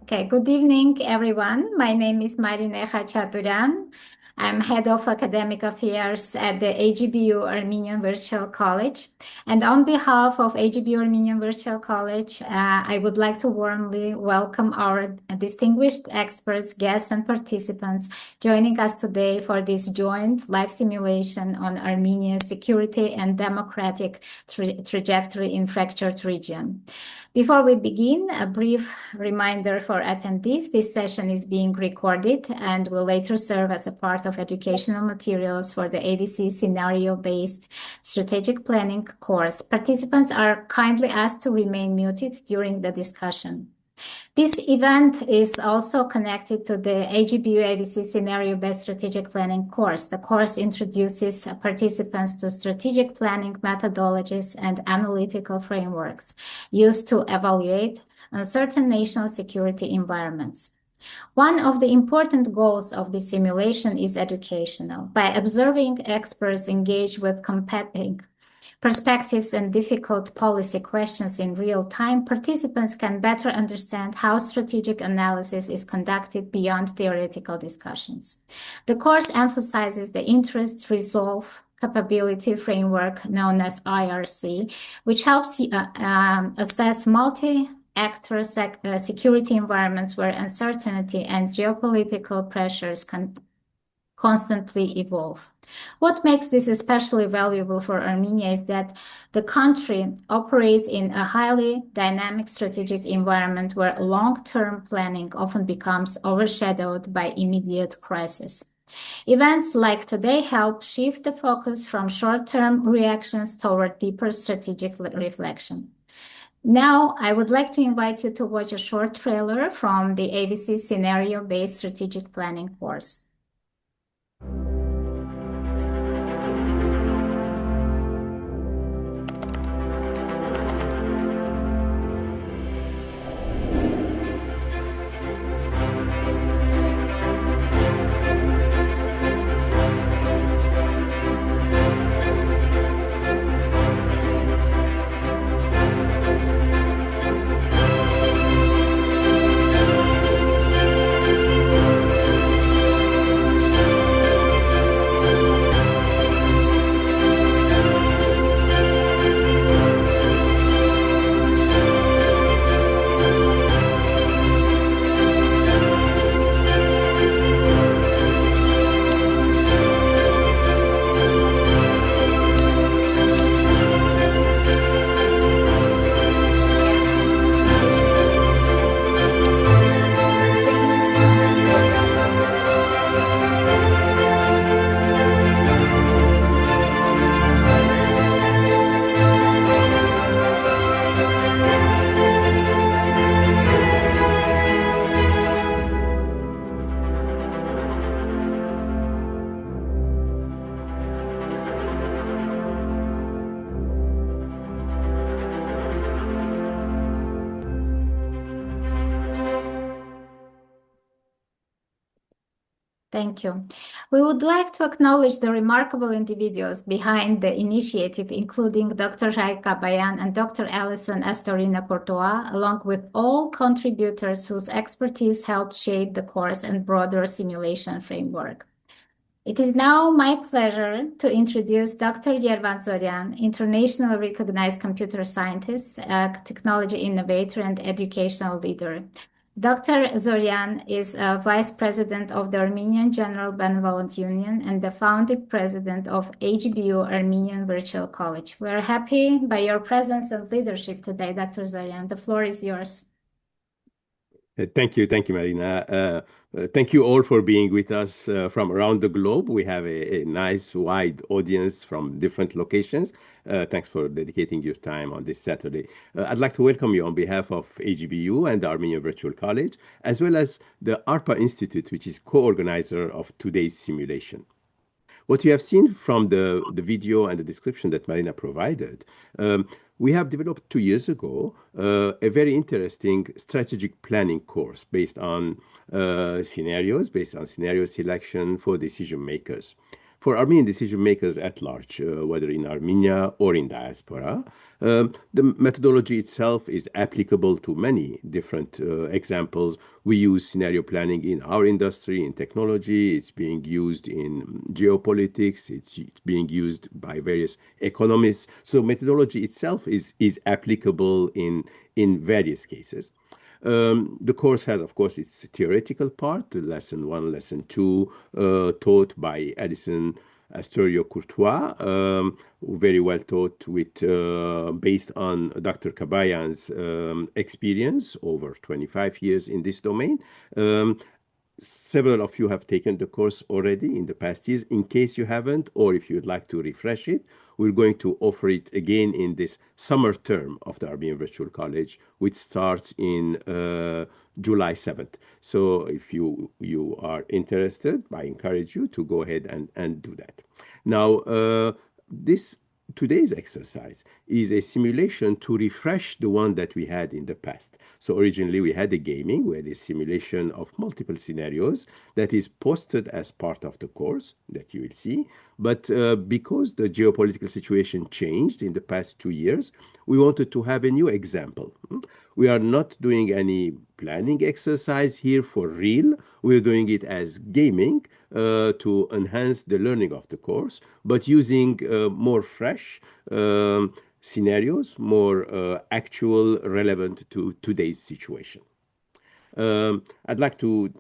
Okay, good evening, everyone. My name is Marina Khachaturian. I'm head of academic affairs at the AGBU Armenian Virtual College. And on behalf of AGBU Armenian Virtual College, I would like to warmly welcome our distinguished experts, guests, and participants joining us today for this joint live simulation on Armenia's security and democratic trajectory in fractured region. Before we begin, a brief reminder for attendees. This session is being recorded and will later serve as a part of educational materials for the AVC scenario-based strategic planning course. Participants are kindly asked to remain muted during the discussion. This event is also connected to the AGBU AVC Scenario-Based Strategic Planning course. The course introduces participants to strategic planning methodologies and analytical frameworks used to evaluate uncertain national security environments. One of the important goals of this simulation is educational. By observing experts engage with competing perspectives and difficult policy questions in real time, participants can better understand how strategic analysis is conducted beyond theoretical discussions. The course emphasizes the interest resolve capability framework known as IRC, which helps assess multi-actor security environments where uncertainty and geopolitical pressures can constantly evolve. What makes this especially valuable for Armenia is that the country operates in a highly dynamic strategic environment where long-term planning often becomes overshadowed by immediate crisis. Events like today help shift the focus from short-term reactions toward deeper strategic reflection. Now, I would like to invite you to watch a short trailer from the AVC Scenario-Based Strategic Planning course. Thank you. We would like to acknowledge the remarkable individuals behind the initiative, including Dr. Raik Kabayan and Dr. Alison Astorina Courtois, along with all contributors whose expertise helped shape the course and broader simulation framework. It is now my pleasure to introduce Dr. Yervan Zoryan, internationally recognized computer scientist, technology innovator, and educational leader. Dr. Zoryan is Vice President of the Armenian General Benevolent Union and the founding president of AGBU Armenian Virtual College. We are happy by your presence and leadership today, Dr. Zoryan. The floor is yours. Thank you, Marina. Thank you all for being with us from around the globe. We have a nice, wide audience from different locations. Thanks for dedicating your time on this Saturday. I'd like to welcome you on behalf of AGBU and the Armenian Virtual College, as well as the ARPA Institute, which is co-organizer of today's simulation. What you have seen from the video and the description that Marina provided, we have developed 2 years ago a very interesting strategic planning course based on scenario selection for decision makers. for Armenian decision makers at large, whether in Armenia or in diaspora. The methodology itself is applicable to many different examples. We use scenario planning in our industry, in technology. It's being used in geopolitics. It's being used by various economists. So methodology itself is applicable in various cases. The course has, of course, its theoretical part, lesson one, lesson two, taught by Alison Astorio Courtois, very well taught with based on Dr. Kabayan's experience over 25 years in this domain. Several of you have taken the course already in the past years. In case you haven't, or if you'd like to refresh it, we're going to offer it again in this summer term of the Armenian Virtual College, which starts in July 7th. So if you are interested, I encourage you to go ahead and do that. Now, this today's exercise is a simulation to refresh the one that we had in the past. So originally we had a gaming, we had a simulation of multiple scenarios that is posted as part of the course that you will see. But because the geopolitical situation changed in the past 2 years, we wanted to have a new example. We are not doing any planning exercise here for real. We're doing it as gaming to enhance the learning of the course, but using more fresh scenarios, more actual, relevant to today's situation. I'd like to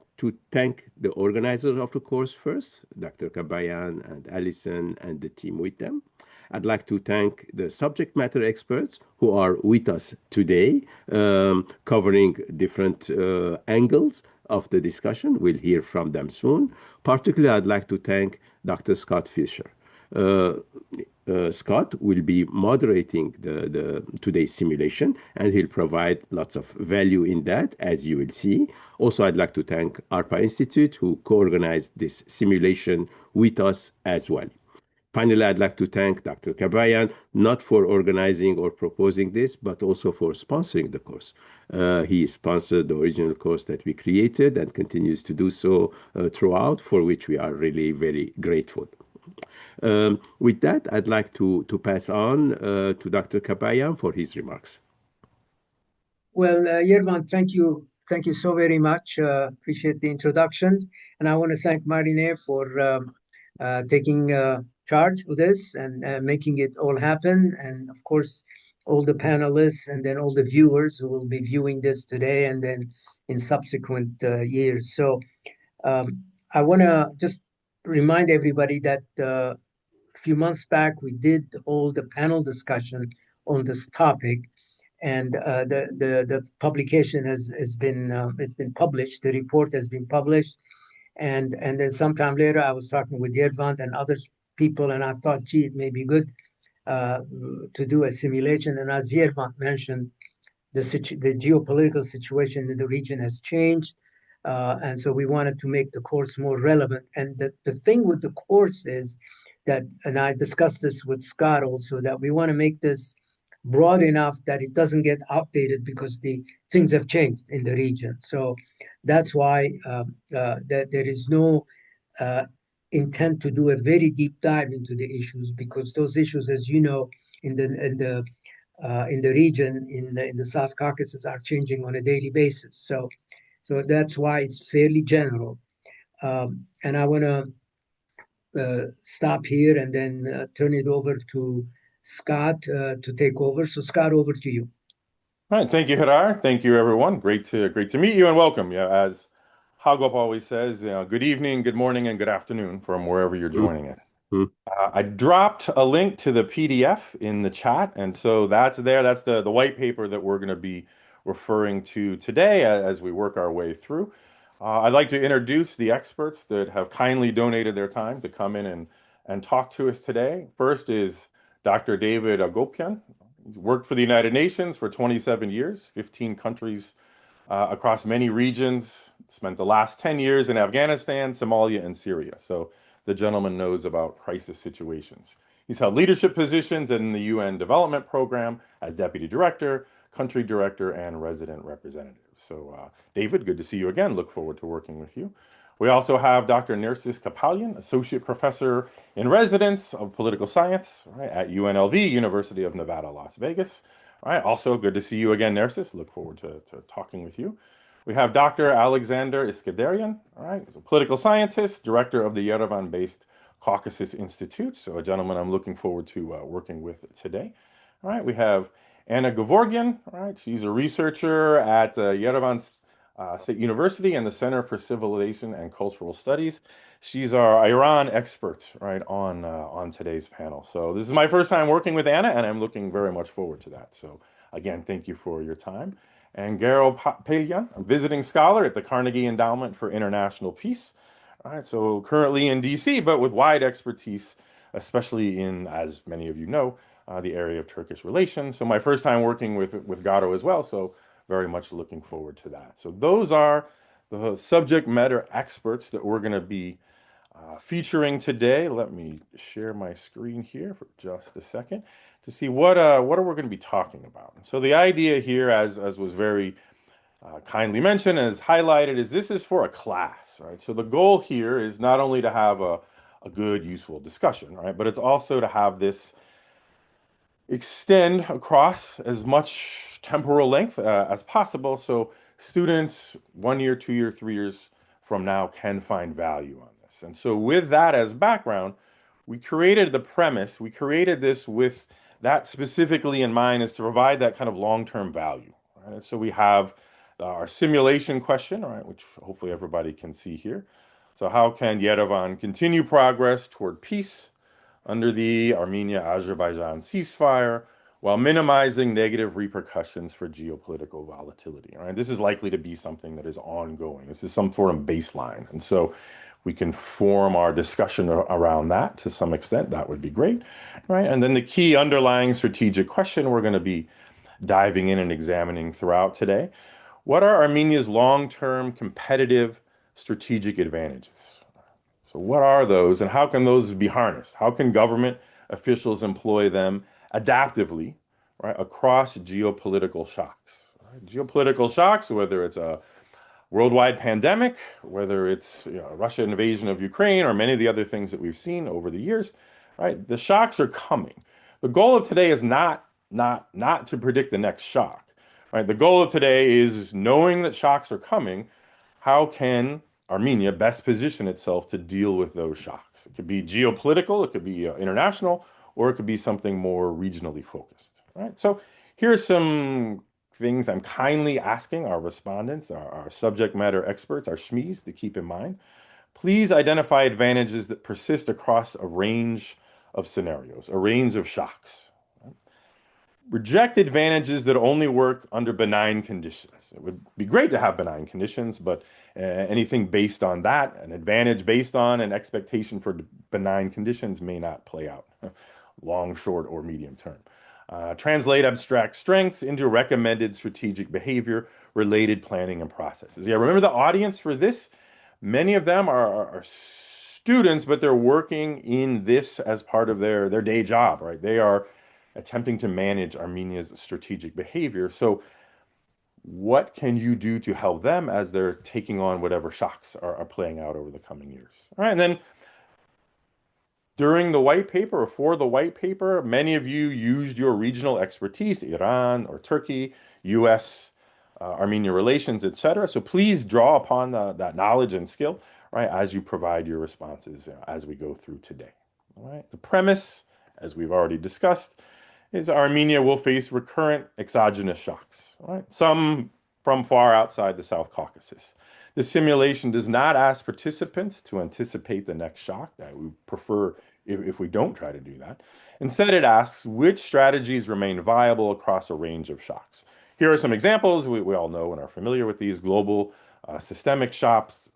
thank the organizers of the course first, Dr. Kabayan and Alison and the team with them. I'd like to thank the subject matter experts who are with us today, covering different angles of the discussion. We'll hear from them soon. Particularly, I'd like to thank Dr. Scott Fisher. Scott will be moderating the today's simulation, and he'll provide lots of value in that, as you will see. Also, I'd like to thank ARPA Institute, who co-organized this simulation with us as well. Finally, I'd like to thank Dr. Kabayan, not for organizing or proposing this, but also for sponsoring the course. He sponsored the original course that we created and continues to do so throughout, for which we are really very grateful. With that, I'd like to pass on to Dr. Kabayan for his remarks. Well, Yervan, thank you. Thank you so very much. Appreciate the introduction. And I want to thank Marine for taking charge of this and making it all happen. And of course, all the panelists and then all the viewers who will be viewing this today and then in subsequent years. So I want to just remind everybody that a few months back, we did hold a panel discussion on this topic. And the publication has been it's been published. The report has been published, and then sometime later, I was talking with Yervant and other people, and I thought, gee, it may be good to do a simulation. And as Yervant mentioned, the geopolitical situation in the region has changed, and so we wanted to make the course more relevant. And the thing with the course is that, and I discussed this with Scott also, that we want to make this broad enough that it doesn't get outdated because the things have changed in the region. So that's why that there is no intent to do a very deep dive into the issues, because those issues, as you know, in the region, in the South Caucasus, are changing on a daily basis. So that's why it's fairly general. And I want to stop here and then turn it over to Scott to take over. So Scott, over to you. All right, thank you, Hadar. Thank you, everyone. Great to meet you and welcome. Yeah, as Hagop always says, good evening, good morning, and good afternoon from wherever you're joining us. I dropped a link to the PDF in the chat, and so that's there. That's the white paper that we're going to be referring to today as we work our way through. I'd like to introduce the experts that have kindly donated their time to come in and talk to us today. First is Dr. David Agopian. He's worked for the United Nations for 27 years, 15 countries across many regions, spent the last 10 years in Afghanistan, Somalia, and Syria. So the gentleman knows about crisis situations. He's held leadership positions in the UN Development Program as Deputy Director, Country Director, and Resident Representative. So David, good to see you again. Look forward to working with you. We also have Dr. Nersis Kapalian, Associate Professor in Residence of Political Science, right, at UNLV, University of Nevada, Las Vegas. All right, also good to see you again, Nersis. Look forward to talking with you. We have Dr. Alexander Iskandarian, all right, he's a political scientist, director of the Yerevan-based Caucasus Institute, so a gentleman I'm looking forward to working with today. All right, we have Anna Gevorgian, all right, she's a researcher at Yerevan State University and the Center for Civilization and Cultural Studies. She's our Iran expert, right, on today's panel. So this is my first time working with Anna, and I'm looking very much forward to that. So again, thank you for your time. And Garo Pelian, a visiting scholar at the Carnegie Endowment for International Peace. All right, so currently in DC, but with wide expertise, especially in, as many of you know, the area of Turkish relations. So my first time working with Garo as well. So very much looking forward to that. So those are the subject matter experts that we're going to be featuring today. Let me share my screen here for just a second to see what are we going to be talking about. So the idea here, as was very kindly mentioned and is highlighted, is this is for a class, right? So the goal here is not only to have a good, useful discussion, right, but it's also to have this extend across as much temporal length as possible so students 1 year, 2 year, 3 years from now can find value on this. And so with that as background, we created the premise, we created this with that specifically in mind, is to provide that kind of long-term value. Right? And so we have our simulation question, right, which hopefully everybody can see here. So how can Yerevan continue progress toward peace under the Armenia-Azerbaijan ceasefire while minimizing negative repercussions for geopolitical volatility? Right? This is likely to be something that is ongoing. This is some sort of baseline. And so we can form our discussion around that to some extent. That would be great. Right? And then the key underlying strategic question we're going to be diving in and examining throughout today. What are Armenia's long-term competitive strategic advantages? So what are those and how can those be harnessed? How can government officials employ them adaptively, right, across geopolitical shocks? Right? Geopolitical shocks, whether it's a worldwide pandemic, whether it's Russian invasion of Ukraine or many of the other things that we've seen over the years, right? The shocks are coming. The goal of today is not to predict the next shock, right? The goal of today is knowing that shocks are coming. How can Armenia best position itself to deal with those shocks? It could be geopolitical, it could be international, or it could be something more regionally focused, right? So here's some things I'm kindly asking our respondents, our subject matter experts, our SMEs to keep in mind. Please identify advantages that persist across a range of scenarios, a range of shocks. Reject advantages that only work under benign conditions. It would be great to have benign conditions, but anything based on that, an advantage based on an expectation for benign conditions may not play out long, short, or medium term. Translate abstract strengths into recommended strategic behavior, related planning and processes. Yeah, remember the audience for this? Many of them are students, but they're working in this as part of their day job, right? They are attempting to manage Armenia's strategic behavior. So what can you do to help them as they're taking on whatever shocks are playing out over the coming years? All right, and then during the white paper or for the white paper, many of you used your regional expertise, Iran or Turkey, US, Armenia relations, etc. So please draw upon that knowledge and skill, right, as you provide your responses as we go through today. All right, the premise, as we've already discussed, is Armenia will face recurrent exogenous shocks, right? Some from far outside the South Caucasus. The simulation does not ask participants to anticipate the next shock. We prefer if we don't try to do that. Instead, it asks which strategies remain viable across a range of shocks. Here are some examples we all know and are familiar with these global systemic shocks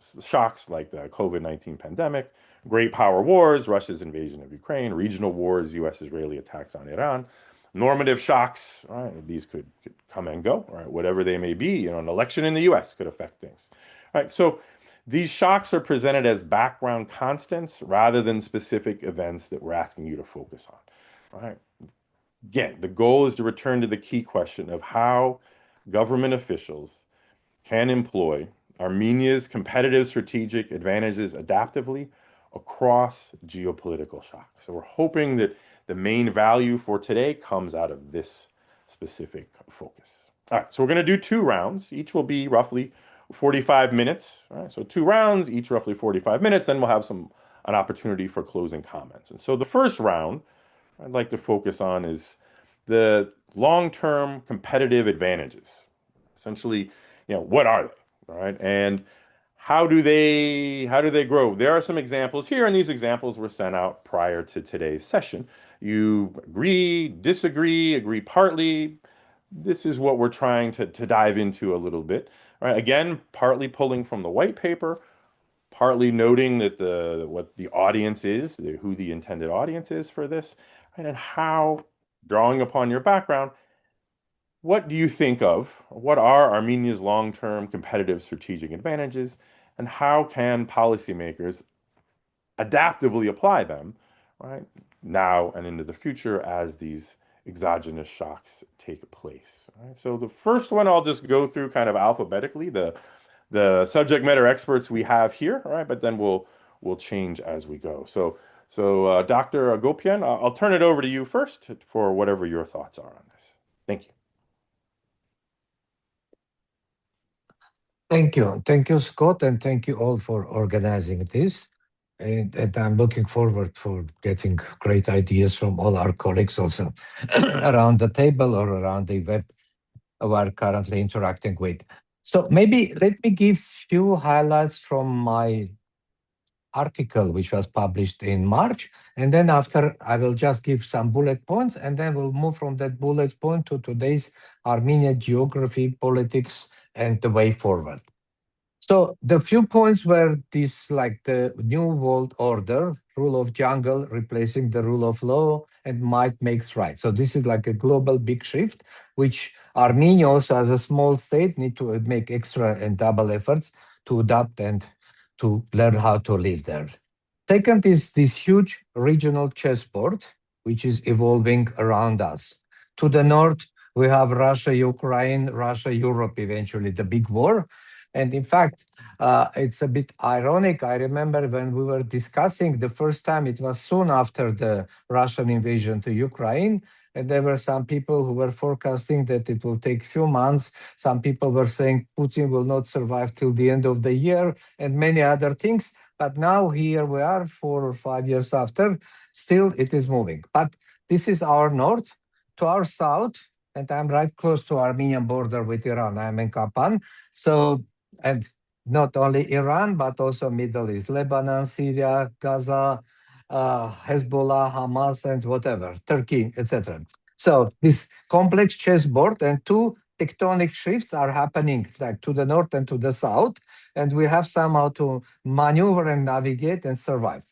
like the COVID-19 pandemic, great power wars, Russia's invasion of Ukraine, regional wars, US-Israeli attacks on Iran, normative shocks, right? These could come and go, right? Whatever they may be, an election in the US could affect things, right? So these shocks are presented as background constants rather than specific events that we're asking you to focus on, right? Again, the goal is to return to the key question of how government officials can employ Armenia's competitive strategic advantages adaptively across geopolitical shock. So we're hoping that the main value for today comes out of this specific focus. All right, so we're going to do 2 rounds. Each will be roughly 45 minutes. All right, so 2 rounds, each roughly 45 minutes. Then we'll have an opportunity for closing comments. And so the first round I'd like to focus on is the long-term competitive advantages. Essentially, what are they? All right, and how do they grow? There are some examples here, and these examples were sent out prior to today's session. You agree, disagree, agree partly. This is what we're trying to dive into a little bit. All right, again, partly pulling from the white paper, partly noting that what the audience is, who the intended audience is for this, and then how, drawing upon your background, what do you think of? What are Armenia's long-term competitive strategic advantages, and how can policymakers adaptively apply them, right, now and into the future as these exogenous shocks take place? Right? So the first one I'll just go through kind of alphabetically, the subject matter experts we have here, all right, but then we'll change as we go. So Dr. Agopian, I'll turn it over to you first for whatever your thoughts are on this. Thank you. Thank you, Scott, and thank you all for organizing this. And I'm looking forward for getting great ideas from all our colleagues also around the table or around the web we are currently interacting with. So maybe let me give few highlights from my article, which was published in March. And then after, I will just give some bullet points, and then we'll move from that bullet point to today's Armenian geography, politics, and the way forward. So the few points were this, like the new world order, rule of jungle replacing the rule of law, and might makes right. So this is like a global big shift, which Armenia also as a small state need to make extra and double efforts to adapt and to learn how to live there. Second is this huge regional chessboard, which is evolving around us. To the north, we have Russia, Ukraine, Russia, Europe, eventually the big war. And in fact, it's a bit ironic. I remember when we were discussing the first time, it was soon after the Russian invasion to Ukraine. And there were some people who were forecasting that it will take few months. Some people were saying Putin will not survive till the end of the year and many other things. But now here we are 4 or 5 years after, still it is moving. But this is our north. To our south, and I'm right close to Armenian border with Iran. I'm in Kapan. So, and not only Iran, but also Middle East, Lebanon, Syria, Gaza, Hezbollah, Hamas, and whatever, Turkey, etc. So this complex chessboard and 2 tectonic shifts are happening, like to the north and to the south, and we have somehow to maneuver and navigate and survive,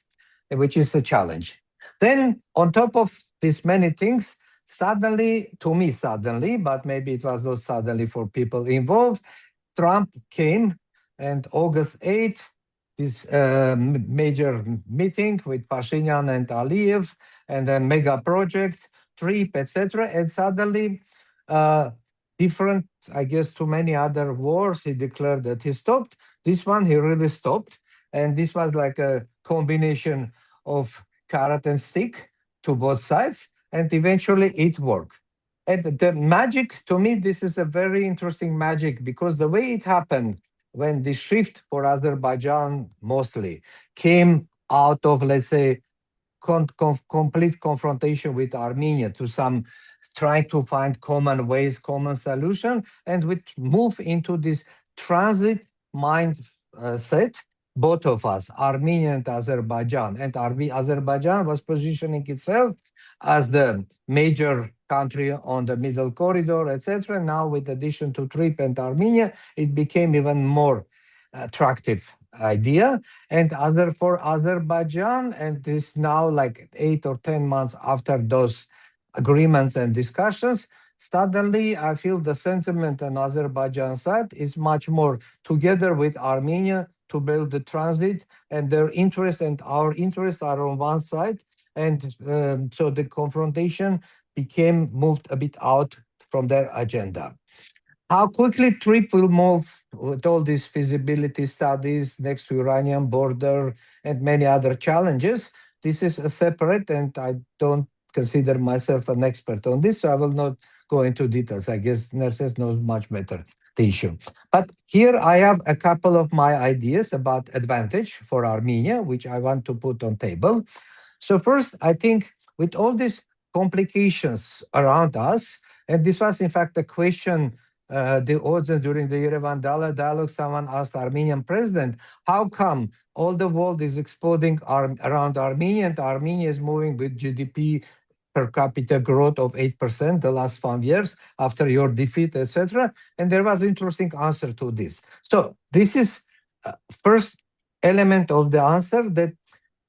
which is a challenge. Then on top of these many things, suddenly, to me suddenly, but maybe it was not suddenly for people involved, Trump came, and August 8th, this major meeting with Pashinyan and Aliyev, and then mega project, trip, etc. And suddenly, different, I guess, to many other wars, he declared that he stopped. This one, he really stopped. And this was like a combination of carrot and stick to both sides. And eventually it worked. And the magic, to me, this is a very interesting magic, because the way it happened, when the shift for Azerbaijan mostly came out of, let's say, complete confrontation with Armenia to some trying to find common ways, common solution, and we move into this transit mindset, both of us, Armenia and Azerbaijan. And Azerbaijan was positioning itself as the major country on the middle corridor, etc. Now, with addition to Trip and Armenia, it became even more attractive idea. And for Azerbaijan, and this now like 8 or 10 months after those agreements and discussions, suddenly I feel the sentiment on Azerbaijan side is much more together with Armenia to build the transit, and their interest and our interests are on one side. And so the confrontation moved a bit out from their agenda. how quickly trip will move with all these feasibility studies next to Iranian border and many other challenges. This is a separate, and I don't consider myself an expert on this, so I will not go into details. I guess Narses knows much better the issue. But here I have a couple of my ideas about advantage for Armenia, which I want to put on table. So first, I think with all these complications around us, and this was in fact a question the audience during the Yerevan dialogue, someone asked Armenian president, how come all the world is exploding around Armenia and Armenia is moving with GDP per capita growth of 8% the last 5 years after your defeat, etc. And there was interesting answer to this. So this is first element of the answer, that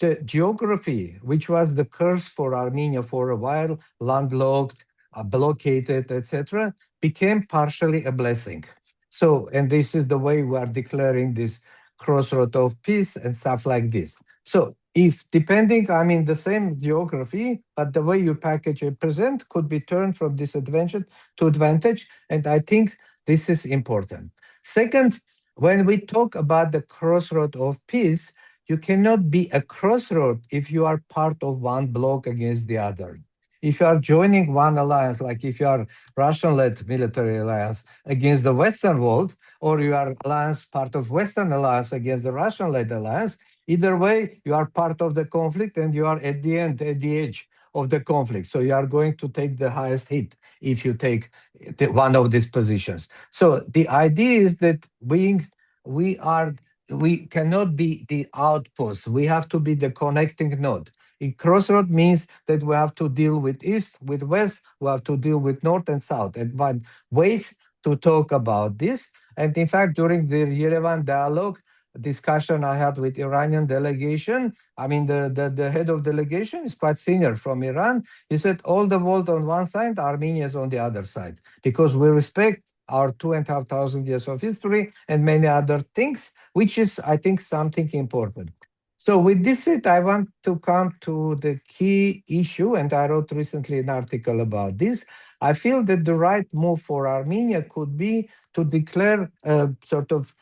the geography, which was the curse for Armenia for a while, landlocked, blockaded, etc., became partially a blessing. So, and this is the way we are declaring this crossroad of peace and stuff like this. So, if depending, I mean, the same geography, but the way you package and present could be turned from disadvantage to advantage, and I think this is important. Second, when we talk about the crossroad of peace, you cannot be a crossroad if you are part of one bloc against the other. If you are joining one alliance, like if you are Russian-led military alliance against the Western world, or you are alliance part of Western alliance against the Russian-led alliance, either way, you are part of the conflict and you are at the end, at the edge of the conflict. So you are going to take the highest hit if you take one of these positions. So the idea is that we cannot be the outpost. We have to be the connecting node. A crossroad means that we have to deal with east, with west, we have to deal with north and south, and find ways to talk about this. And in fact, during the Yerevan dialogue discussion I had with Iranian delegation, I mean, the head of delegation is quite senior from Iran. He said, all the world on one side, Armenia is on the other side, because we respect our 2,500 years of history and many other things, which is, I think, something important. So with this said, I want to come to the key issue, and I wrote recently an article about this. I feel that the right move for Armenia could be to declare a sort of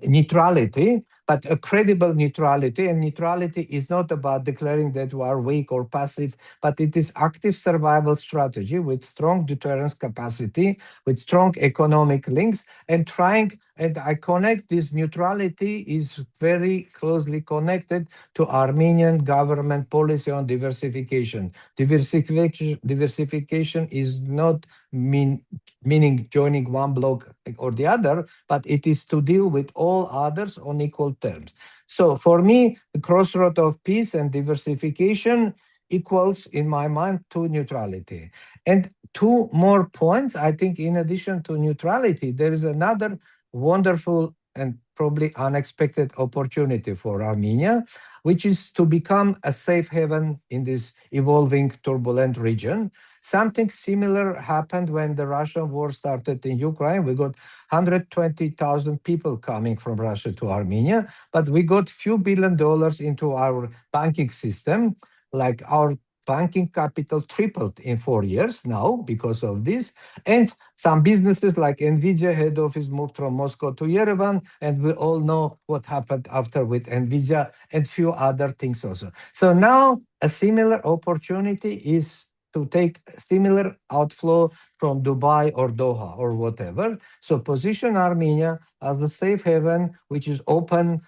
neutrality, but a credible neutrality. And neutrality is not about declaring that we are weak or passive, but it is active survival strategy with strong deterrence capacity, with strong economic links, and trying, and I connect this neutrality is very closely connected to Armenian government policy on diversification. Diversification is not meaning joining one bloc or the other, but it is to deal with all others on equal terms. So for me, the crossroad of peace and diversification equals, in my mind, to neutrality. And two more points, I think, in addition to neutrality, there is another wonderful and probably unexpected opportunity for Armenia, which is to become a safe haven in this evolving, turbulent region. Something similar happened when the Russian war started in Ukraine. We got 120,000 people coming from Russia to Armenia, but we got few $1 billion into our banking system, like our banking capital tripled in 4 years now because of this. And some businesses like NVIDIA head office moved from Moscow to Yerevan, and we all know what happened after with NVIDIA and few other things also. So now a similar opportunity is to take similar outflow from Dubai or Doha or whatever. So position Armenia as a safe haven, which is open,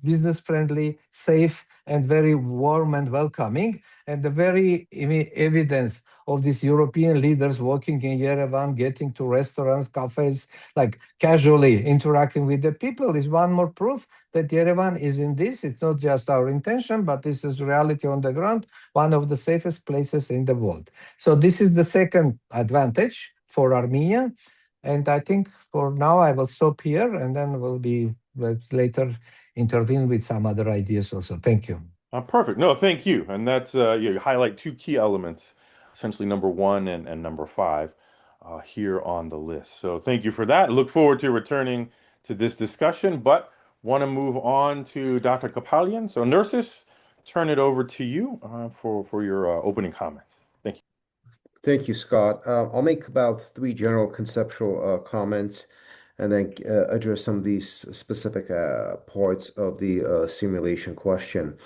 business friendly, safe, and very warm and welcoming. And the very evidence of these European leaders walking in Yerevan, getting to restaurants, cafes, like casually interacting with the people is one more proof that Yerevan is in this. It's not just our intention, but this is reality on the ground, one of the safest places in the world. So this is the second advantage for Armenia. And I think for now I will stop here, and then we'll later intervene with some other ideas also. Thank you. Perfect. No, thank you. And that's you highlight two key elements, essentially number 1 and number 5 here on the list. So thank you for that. Look forward to returning to this discussion, but want to move on to Dr. Kapalian. So Narses, turn it over to you for your opening comments. Thank you. Thank you, Scott. I'll make about three general conceptual comments and then address some of these specific parts of the simulation question.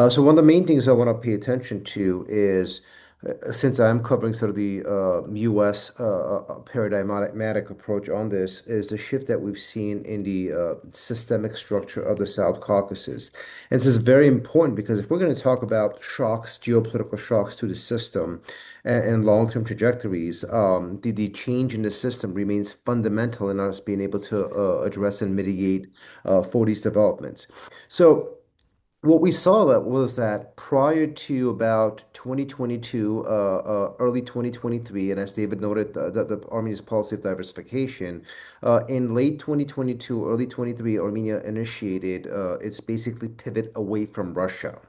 So one of the main things I want to pay attention to is, since I'm covering sort of the U.S. Paradigmatic approach on this, is the shift that we've seen in the systemic structure of the South Caucasus. And this is very important because if we're going to talk about shocks, geopolitical shocks to the system, and long-term trajectories, the change in the system remains fundamental in us being able to address and mitigate for these developments. So what we saw that was that prior to about 2022, early 2023, and as David noted, the Armenia's policy of diversification, in late 2022, early 23, Armenia initiated its basically pivot away from Russia.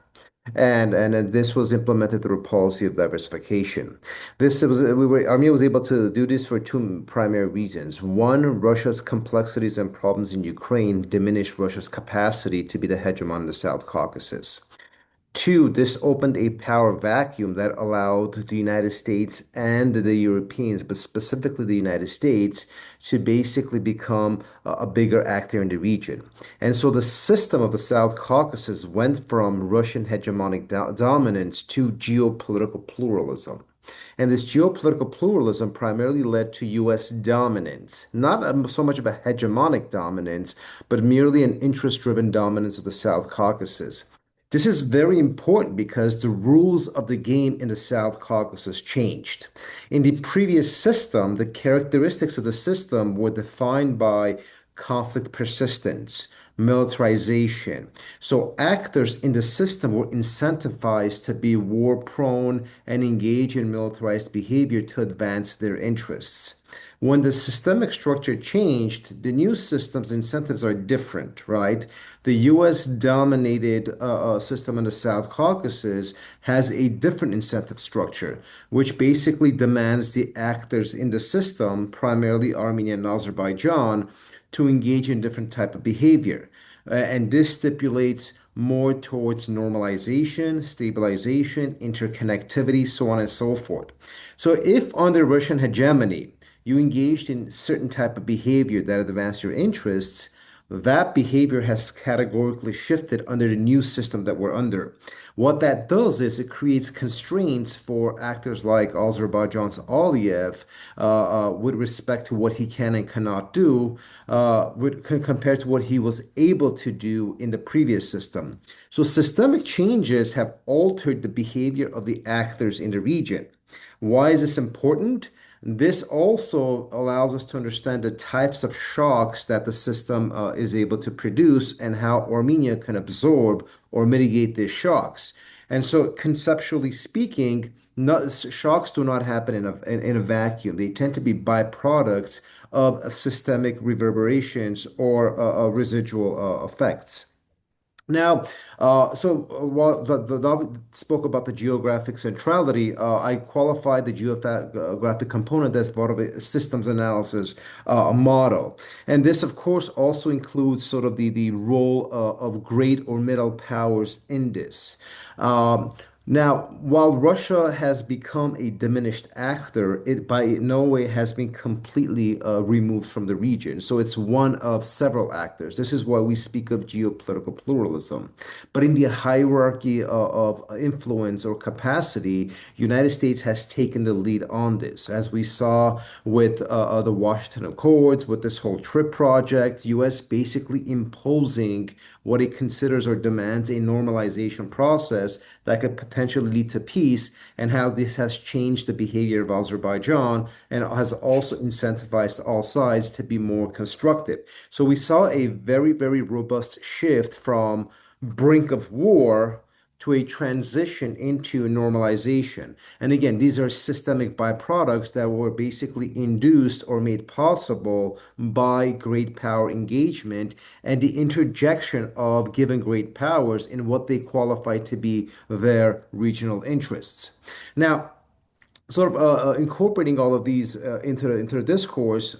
And then this was implemented through a policy of diversification. Armenia was able to do this for two primary reasons. One, Russia's complexities and problems in Ukraine diminished Russia's capacity to be the hegemon in the South Caucasus. Two, this opened a power vacuum that allowed the United States and the Europeans, but specifically the United States, to basically become a bigger actor in the region. And so the system of the South Caucasus went from Russian hegemonic dominance to geopolitical pluralism. And this geopolitical pluralism primarily led to U.S. dominance, not so much of a hegemonic dominance, but merely an interest-driven dominance of the South Caucasus. This is very important because the rules of the game in the South Caucasus changed. In the previous system, the characteristics of the system were defined by conflict persistence, militarization. So actors in the system were incentivized to be war-prone and engage in militarized behavior to advance their interests. When the systemic structure changed, the new system's incentives are different, right? The US dominated system in the South Caucasus has a different incentive structure, which basically demands the actors in the system, primarily Armenia and Azerbaijan, to engage in different type of behavior. And this stipulates more towards normalization, stabilization, interconnectivity, so on and so forth. So if under Russian hegemony, you engaged in certain type of behavior that advanced your interests, that behavior has categorically shifted under the new system that we're under. What that does is it creates constraints for actors like Azerbaijan's Aliyev with respect to what he can and cannot do compared to what he was able to do in the previous system. So systemic changes have altered the behavior of the actors in the region. Why is this important? This also allows us to understand the types of shocks that the system is able to produce and how Armenia can absorb or mitigate these shocks. And so, conceptually speaking, shocks do not happen in a vacuum. They tend to be byproducts of systemic reverberations or residual effects. Now, while the spoke about the geographic centrality, I qualified the geographic component as part of a systems analysis model. And this, of course, also includes sort of the role of great or middle powers in this. Now, while Russia has become a diminished actor, it by no way has been completely removed from the region. So it's one of several actors. This is why we speak of geopolitical pluralism. But in the hierarchy of influence or capacity, United States has taken the lead on this. As we saw with the Washington Accords, with this whole TRIP project, U.S. basically imposing what it considers or demands a normalization process that could potentially lead to peace, and how this has changed the behavior of Azerbaijan and has also incentivized all sides to be more constructive. So we saw a very, very robust shift from brink of war to a transition into normalization. And again, these are systemic byproducts that were basically induced or made possible by great power engagement and the interjection of given great powers in what they qualify to be their regional interests. Now, sort of incorporating all of these into the discourse,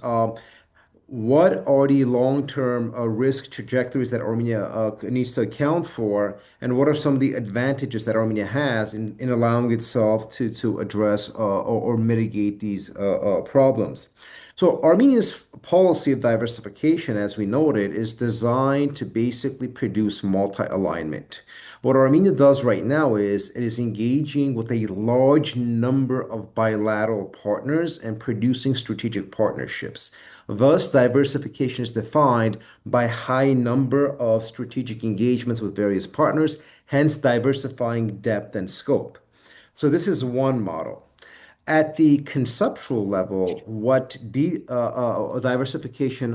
what are the long-term risk trajectories that Armenia needs to account for, and what are some of the advantages that Armenia has in allowing itself to address or mitigate these problems. So Armenia's policy of diversification, as we noted, is designed to basically produce multi-alignment. What Armenia does right now is it is engaging with a large number of bilateral partners and producing strategic partnerships. Thus, diversification is defined by high number of strategic engagements with various partners, hence diversifying depth and scope. So this is one model. At the conceptual level, what diversification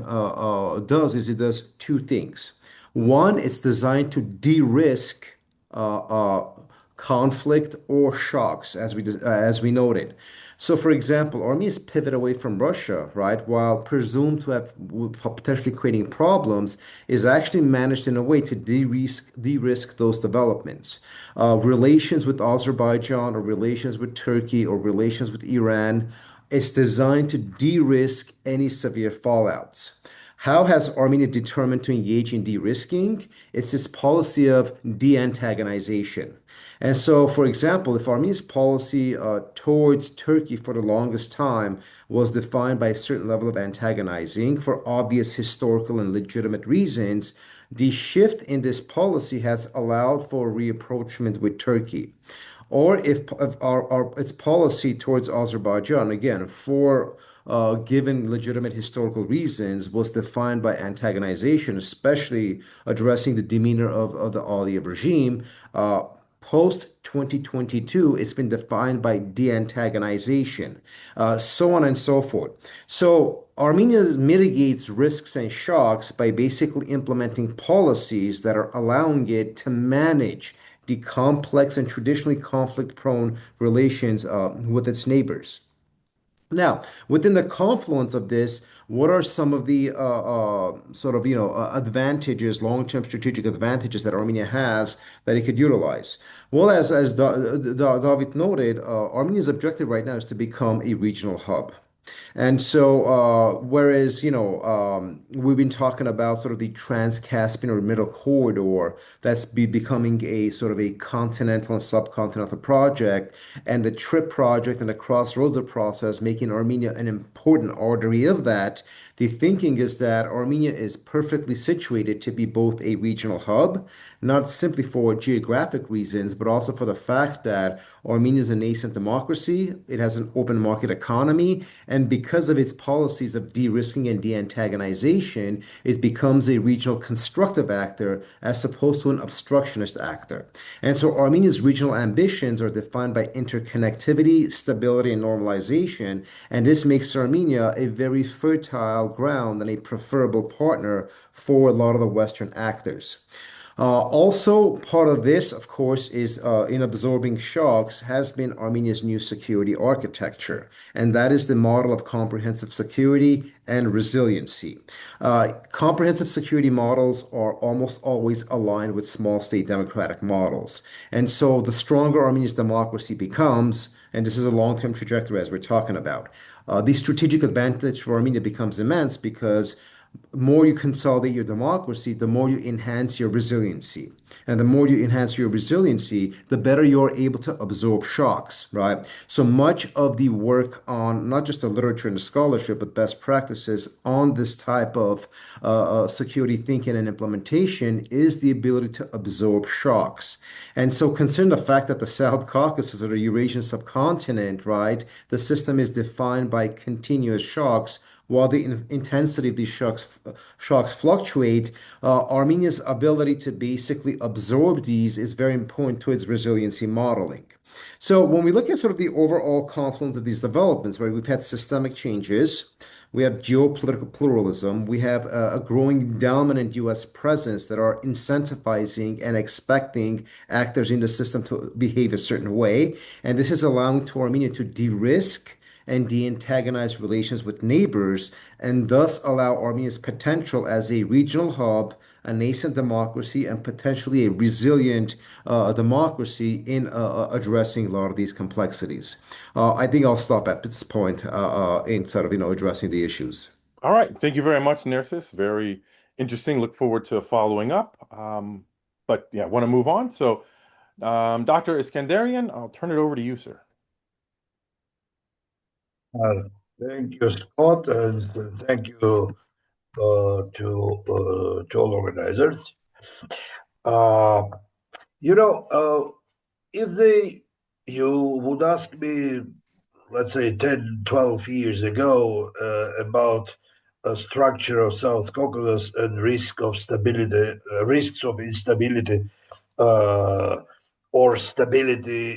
does is it does two things. One, it's designed to de-risk uh, uh, conflict or shocks, as we noted. So, for example, Armenia's pivot away from Russia, right, while presumed to have potentially creating problems, is actually managed in a way to de-risk those developments. Relations with Azerbaijan or relations with Turkey or relations with Iran is designed to de-risk any severe fallouts. How has Armenia determined to engage in de-risking? It's this policy of de-antagonization. And so, for example, if Armenia's policy towards Turkey for the longest time was defined by a certain level of antagonizing for obvious historical and legitimate reasons, the shift in this policy has allowed for reapproachment with Turkey. Or if its policy towards Azerbaijan, again, for given legitimate historical reasons, was defined by antagonization, especially addressing the demeanor of the Aliyev regime. Post 2022, it's been defined by de-antagonization, so on and so forth. So Armenia mitigates risks and shocks by basically implementing policies that are allowing it to manage the complex and traditionally conflict-prone relations with its neighbors. Now, within the confluence of this, what are some of the advantages, long-term strategic advantages that Armenia has that it could utilize? Well, as David noted, Armenia's objective right now is to become a regional hub. And so, whereas, we've been talking about sort of the Trans-Caspian or Middle Corridor that's becoming a sort of a continental and subcontinental project, and the TRIP project and the Crossroads process making Armenia an important artery of that. The thinking is that Armenia is perfectly situated to be both a regional hub, not simply for geographic reasons, but also for the fact that Armenia is a nascent democracy. It has an open market economy, and because of its policies of de-risking and de-antagonization, it becomes a regional constructive actor as opposed to an obstructionist actor. And so Armenia's regional ambitions are defined by interconnectivity, stability, and normalization, and this makes Armenia a very fertile ground and a preferable partner for a lot of the Western actors. Also, part of this, of course, is in absorbing shocks has been Armenia's new security architecture, and that is the model of comprehensive security and resiliency. Comprehensive security models are almost always aligned with small state democratic models. And so the stronger Armenia's democracy becomes, and this is a long-term trajectory as we're talking about, the strategic advantage for Armenia becomes immense because more you consolidate your democracy, the more you enhance your resiliency. And the more you enhance your resiliency, the better you're able to absorb shocks, right? So much of the work on not just the literature and the scholarship, but best practices on this type of security thinking and implementation is the ability to absorb shocks. And so considering the fact that the South Caucasus or the Eurasian subcontinent, right, the system is defined by continuous shocks, while the intensity of these shocks fluctuate, Armenia's ability to basically absorb these is very important to its resiliency modeling. So when we look at sort of the overall confluence of these developments, right, we've had systemic changes, we have geopolitical pluralism, we have a growing dominant U.S. presence that are incentivizing and expecting actors in the system to behave a certain way, and this is allowing to Armenia to de-risk and de-antagonize relations with neighbors, and thus allow Armenia's potential as a regional hub, a nascent democracy, and potentially a resilient democracy in addressing a lot of these complexities. I think I'll stop at this point in sort of addressing the issues. All right. Thank you very much, Nersis. Very interesting. Look forward to following up. But yeah, want to move on. So, Dr. Iskandarian, I'll turn it over to you, sir. Thank you, Scott, and thank you to all organizers. If you would ask me, let's say 10, 12 years ago, about a structure of South Caucasus and risks of instability or stability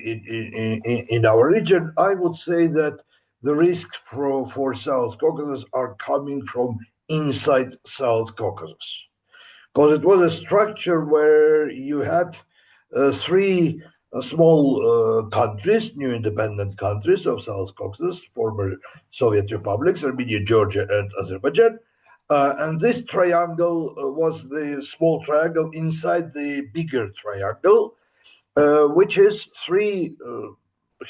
in our region, I would say that the risks for South Caucasus are coming from inside South Caucasus. Because it was a structure where you had three small countries, new independent countries of South Caucasus, former Soviet republics, Armenia, Georgia, and Azerbaijan. And this triangle was the small triangle inside the bigger triangle, which is three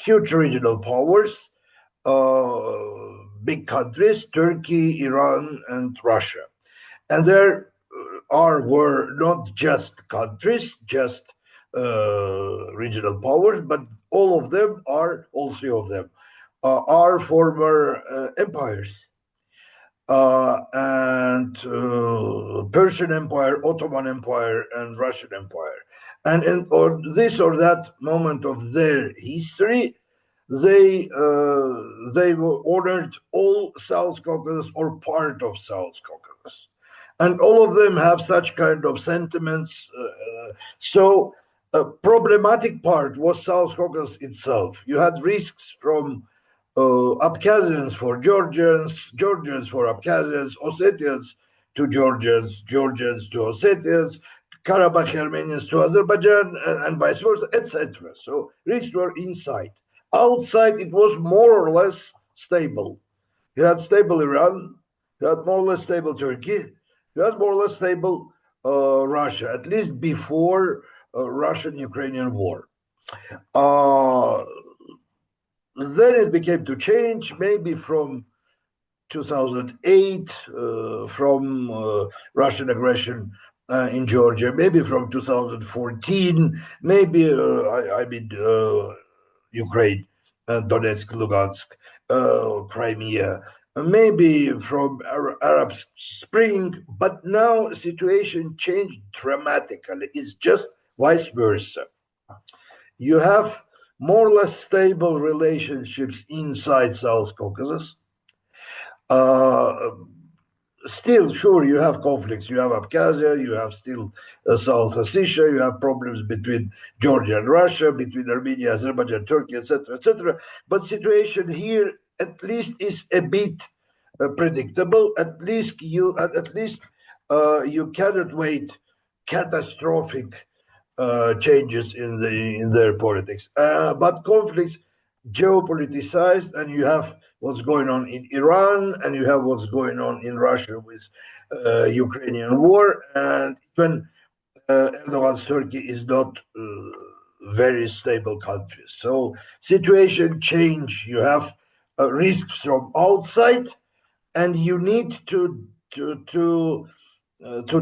huge regional powers, big countries, Turkey, Iran, and Russia. And there were not just countries, just regional powers, but all three of them, are former empires. And Persian Empire, Ottoman Empire, and Russian Empire. And on this or that moment of their history, they honored all South Caucasus or part of South Caucasus. And all of them have such kind of sentiments. So a problematic part was South Caucasus itself. You had risks from Abkhazians for Georgians, Georgians for Abkhazians, Ossetians to Georgians, Georgians to Ossetians, Karabakh Armenians to Azerbaijan, and vice versa, etc. So risks were inside. Outside, it was more or less stable. You had stable Iran, you had more or less stable Turkey, you had more or less stable Russia, at least before Russian-Ukrainian war. Then it began to change, maybe from 2008, from Russian aggression in Georgia, maybe from 2014, maybe, Ukraine, Donetsk, Lugansk, Crimea, maybe from Arab Spring, but now situation changed dramatically. It's just vice versa. You have more or less stable relationships inside South Caucasus. Still, sure, you have conflicts. You have Abkhazia, you have still South Ossetia, you have problems between Georgia and Russia, between Armenia, Azerbaijan, Turkey, etc., etc. But situation here, at least, is a bit predictable. At least you cannot wait catastrophic changes in their politics. But conflicts geopoliticized, and you have what's going on in Iran, and you have what's going on in Russia with Ukrainian war, and even Erdogan's Turkey is not very stable country. So situation change. You have risks from outside, and you need to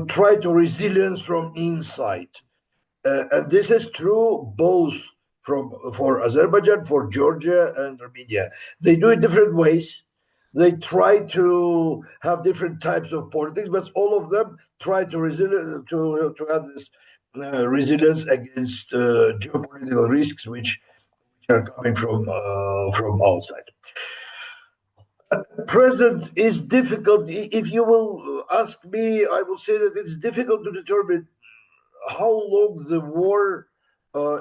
try to resilience from inside. And this is true both for Azerbaijan, for Georgia, and Armenia. They do it different ways. They try to have different types of politics, but all of them try to have this resilience against geopolitical risks, which are coming from outside. Present is difficult. If you will ask me, I will say that it's difficult to determine how long the war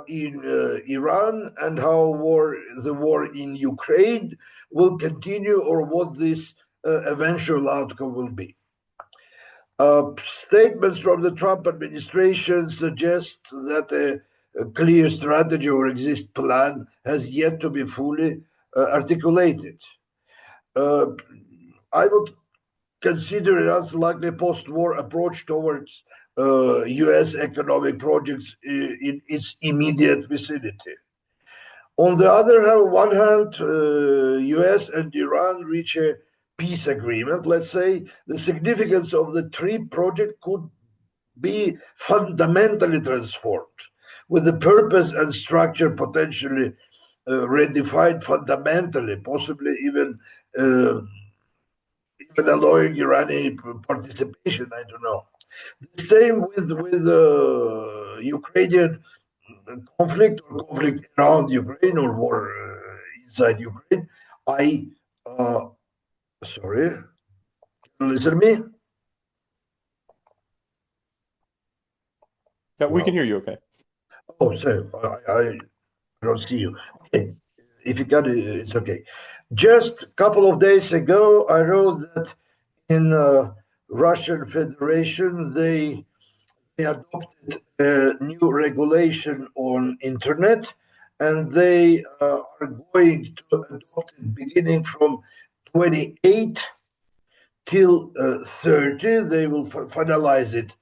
in Iran and how the war in Ukraine will continue, or what this eventual outcome will be. Statements from the Trump administration suggest that a clear strategy or exit plan has yet to be fully articulated. I would consider it as likely post-war approach towards U.S. economic projects in its immediate vicinity. On the other hand, U.S. and Iran reach a peace agreement, let's say, the significance of the tree project could be fundamentally transformed, with the purpose and structure potentially redefined fundamentally, possibly even allowing Iranian participation. I don't know. The same with Ukrainian conflict or conflict around Ukraine or war inside Ukraine. Sorry, can you listen to me? Yeah, we can hear you okay. Oh, sorry, I don't see you. Okay. If you can, it's okay. Just a couple of days ago, I wrote that in Russian Federation, they adopted a new regulation on internet, and they are going to adopt it beginning from 28 till 30. They will finalize it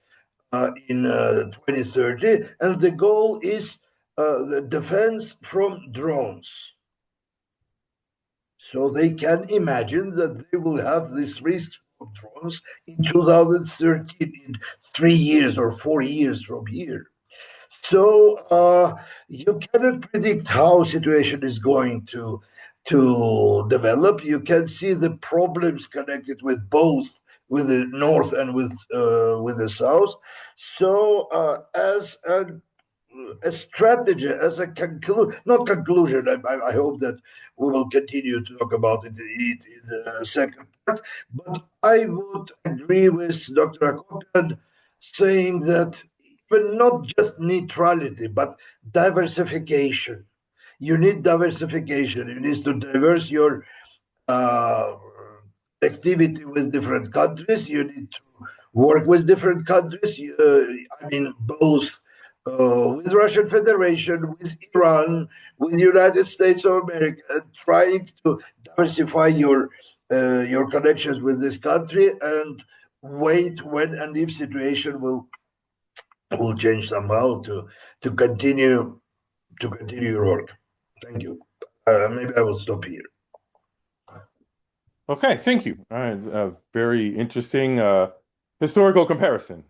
in 2030, and the goal is the defense from drones. So they can imagine that they will have this risk from drones in 2013, in 3 years or 4 years from here. So you cannot predict how situation is going to develop. You can see the problems connected with both, with the north and with the south. So as a strategy, as a not conclusion. I hope that we will continue to talk about it in the second part. But I would agree with Dr. Akokan saying that even not just neutrality, but diversification. You need diversification. You need to diverse your activity with different countries. You need to work with different countries. I mean, both with Russian Federation, with Iran, with the United States of America, trying to diversify your connections with this country and wait when and if situation will change somehow to continue your work. Thank you. Maybe I will stop here. Okay, thank you. All right, very interesting historical comparison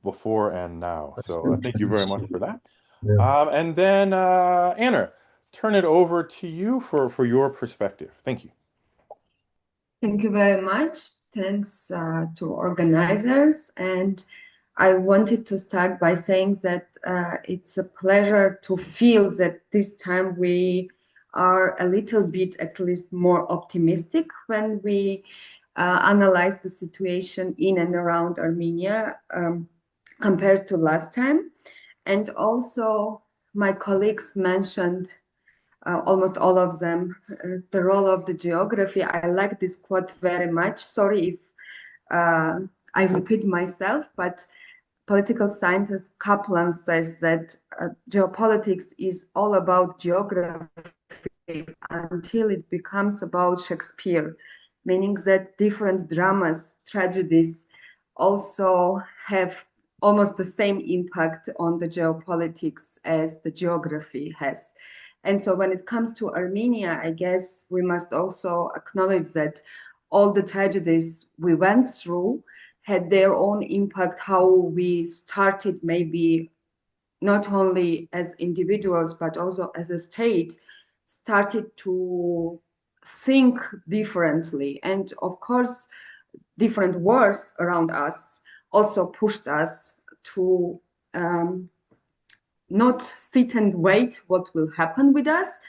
before and now. So thank you very much for that. Yeah. And then Anna, turn it over to you for your perspective. Thank you. Thank you very much. Thanks to organizers. And I wanted to start by saying that it's a pleasure to feel that this time we are a little bit at least more optimistic when we analyze the situation in and around Armenia compared to last time. And also my colleagues mentioned almost all of them, the role of the geography. I like this quote very much. Sorry if I repeat myself, but political scientist Kaplan says that geopolitics is all about geography until it becomes about Shakespeare, meaning that different dramas, tragedies also have almost the same impact on the geopolitics as the geography has. And so when it comes to Armenia, I guess we must also acknowledge that all the tragedies we went through had their own impact, how we started maybe not only as individuals, but also as a state, started to think differently. And of course, different wars around us also pushed us to not sit and wait what will happen with us,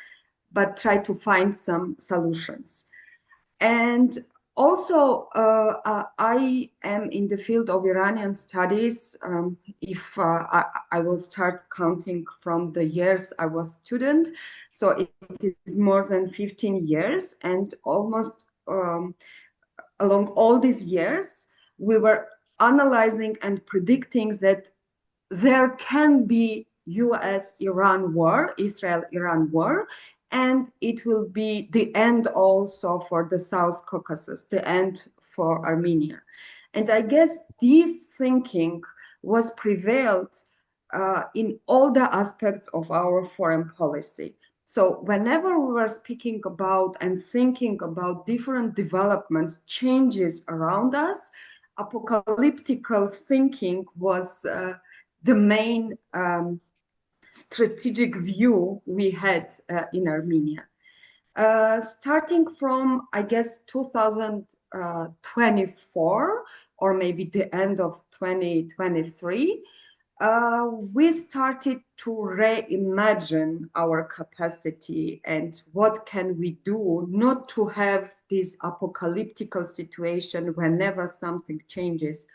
but try to find some solutions. And also, I am in the field of Iranian studies. If I will start counting from the years I was student, so it is more than 15 years, and almost along all these years, we were analyzing and predicting that there can be US-Iran war, Israel-Iran war, and it will be the end also for the South Caucasus, the end for Armenia. And I guess this thinking was prevailed in all the aspects of our foreign policy. So whenever we were speaking about and thinking about different developments, changes around us, apocalyptical thinking was the main strategic view we had in Armenia. Starting from, I guess, 2024 or maybe the end of 2023, we started to reimagine our capacity and what can we do not to have this apocalyptical situation whenever something changes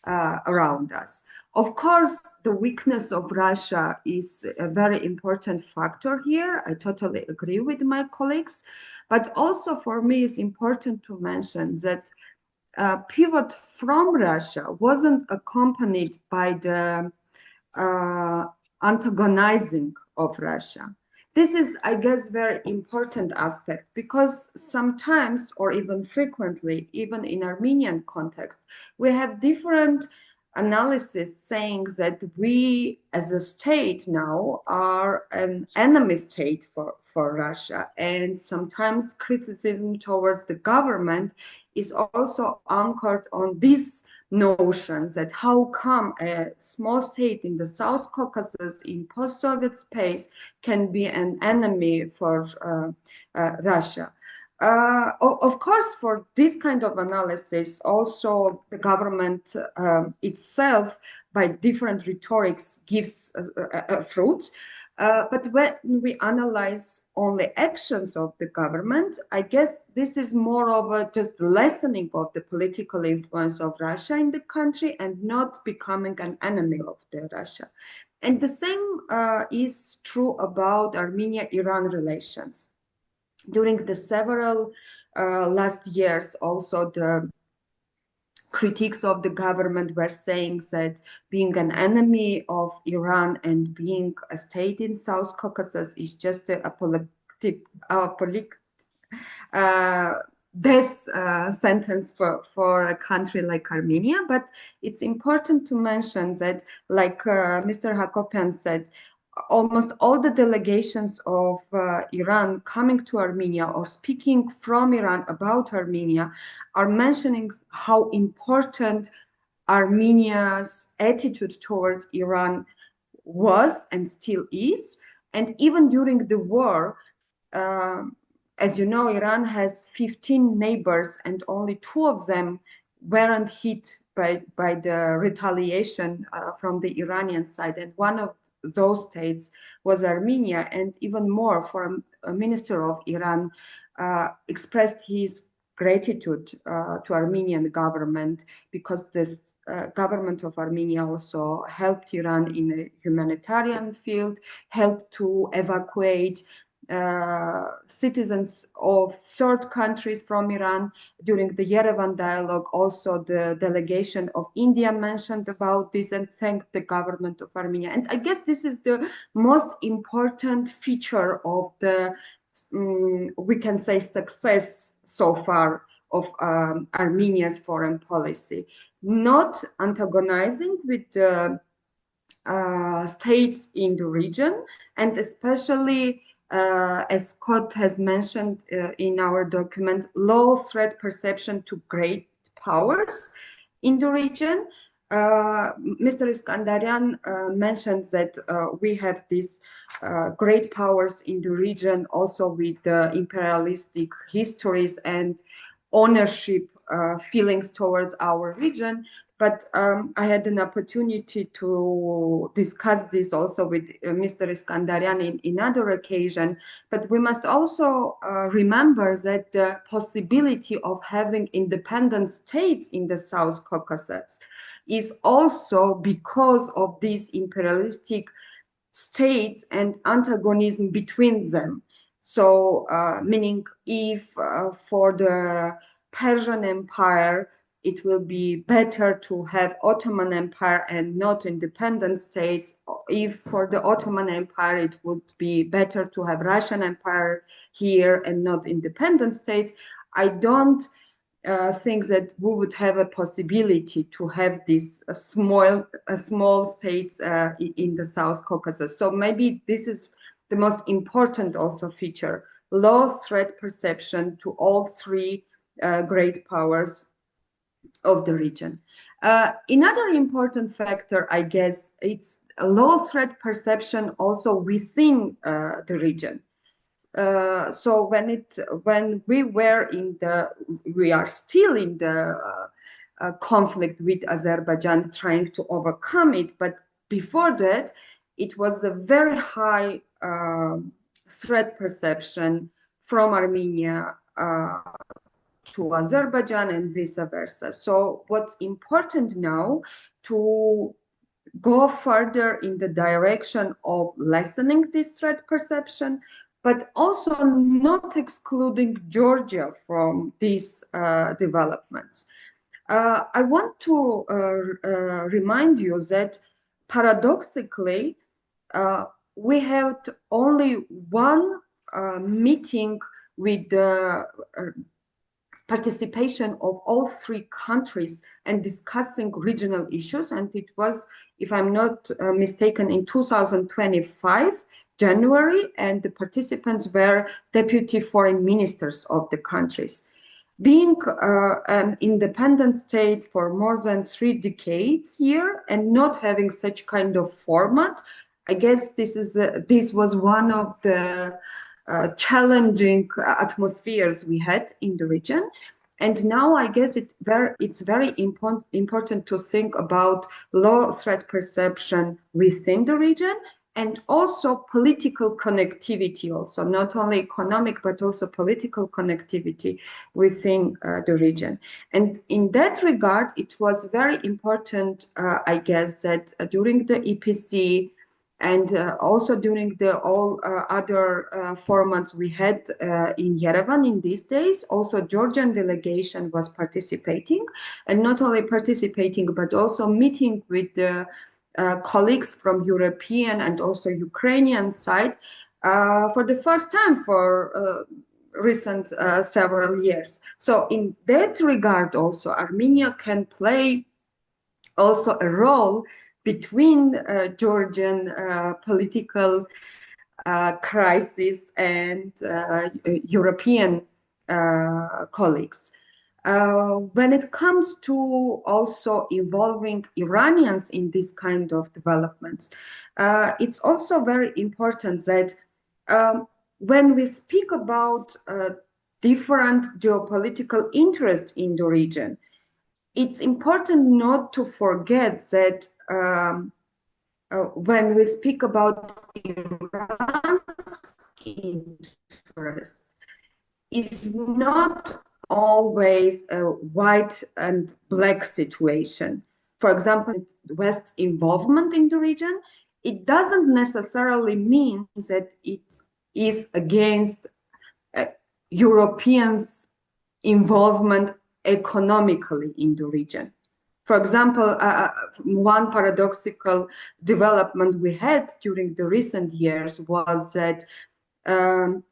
around us. Of course, the weakness of Russia is a very important factor here. I totally agree with my colleagues. But also for me, it's important to mention that pivot from Russia wasn't accompanied by the antagonizing of Russia. This is, I guess, very important aspect because sometimes or even frequently, even in Armenian context, we have different analysis saying that we as a state now are an enemy state for Russia, and sometimes criticism towards the government is also anchored on this notion that how come a small state in the South Caucasus in post-Soviet space can be an enemy for Russia. Of course, for this kind of analysis, also the government itself, by different rhetorics, gives fruits. But when we analyze only actions of the government, I guess this is more of a just lessening of the political influence of Russia in the country and not becoming an enemy of the Russia. And the same is true about Armenia-Iran relations. During the several last years, also the critiques of the government were saying that being an enemy of Iran and being a state in South Caucasus is just a death sentence for a country like Armenia. But it's important to mention that, like Mr. Hakopian said, almost all the delegations of Iran coming to Armenia or speaking from Iran about Armenia are mentioning how important Armenia's attitude towards Iran was and still is. And even during the war, as you know, Iran has 15 neighbors and only 2 of them weren't hit by the retaliation from the Iranian side. And one of those states was Armenia, and even more, foreign minister of Iran expressed his gratitude to Armenian government because this government of Armenia also helped Iran in a humanitarian field, helped to evacuate citizens of third countries from Iran. During the Yerevan dialogue, also the delegation of India mentioned about this and thanked the government of Armenia. And I guess this is the most important feature of the, we can say, success so far of Armenia's foreign policy. Not antagonizing with the states in the region, and especially as Scott has mentioned in our document, low threat perception to great powers in the region. Mr. Iskandarian mentioned that we have these great powers in the region also with imperialistic histories and ownership feelings towards our region. But I had an opportunity to discuss this also with Mr. Iskandarian in other occasion. But we must also remember that the possibility of having independent states in the South Caucasus is also because of these imperialistic states and antagonism between them. So, meaning if for the Persian Empire, it will be better to have Ottoman Empire and not independent states. If for the Ottoman Empire, it would be better to have Russian Empire here and not independent states. I don't think that we would have a possibility to have these small states in the South Caucasus. So maybe this is the most important also feature, low threat perception to all three great powers of the region. Another important factor, I guess, it's a low threat perception also within the region. So when we are still in the conflict with Azerbaijan, trying to overcome it, but before that, it was a very high threat perception from Armenia to Azerbaijan and vice versa. So what's important now to go further in the direction of lessening this threat perception, but also not excluding Georgia from these developments. I want to remind you that paradoxically, we had only one meeting with the participation of all three countries and discussing regional issues. And it was, if I'm not mistaken, in 2025, January, and the participants were deputy foreign ministers of the countries. Being an independent state for more than 3 decades here and not having such kind of format, I guess this was one of the challenging atmospheres we had in the region. And now I guess it's very important to think about low threat perception within the region and also political connectivity, also not only economic but also political connectivity within the region. And in that regard, it was very important, I guess, that during the EPC and also during the all other formats we had in Yerevan in these days, also Georgian delegation was participating, and not only participating, but also meeting with the colleagues from European and also Ukrainian side for the first time for recent several years. So in that regard also, Armenia can play also a role between Georgian political crisis and European colleagues. When it comes to also involving Iranians in this kind of developments, it's also very important that when we speak about different geopolitical interests in the region, it's important not to forget that when we speak about Iran's interest, it's not always a white and black situation. For example, West's involvement in the region, it doesn't necessarily mean that it is against Europeans' involvement economically in the region. For example, one paradoxical development we had during the recent years was that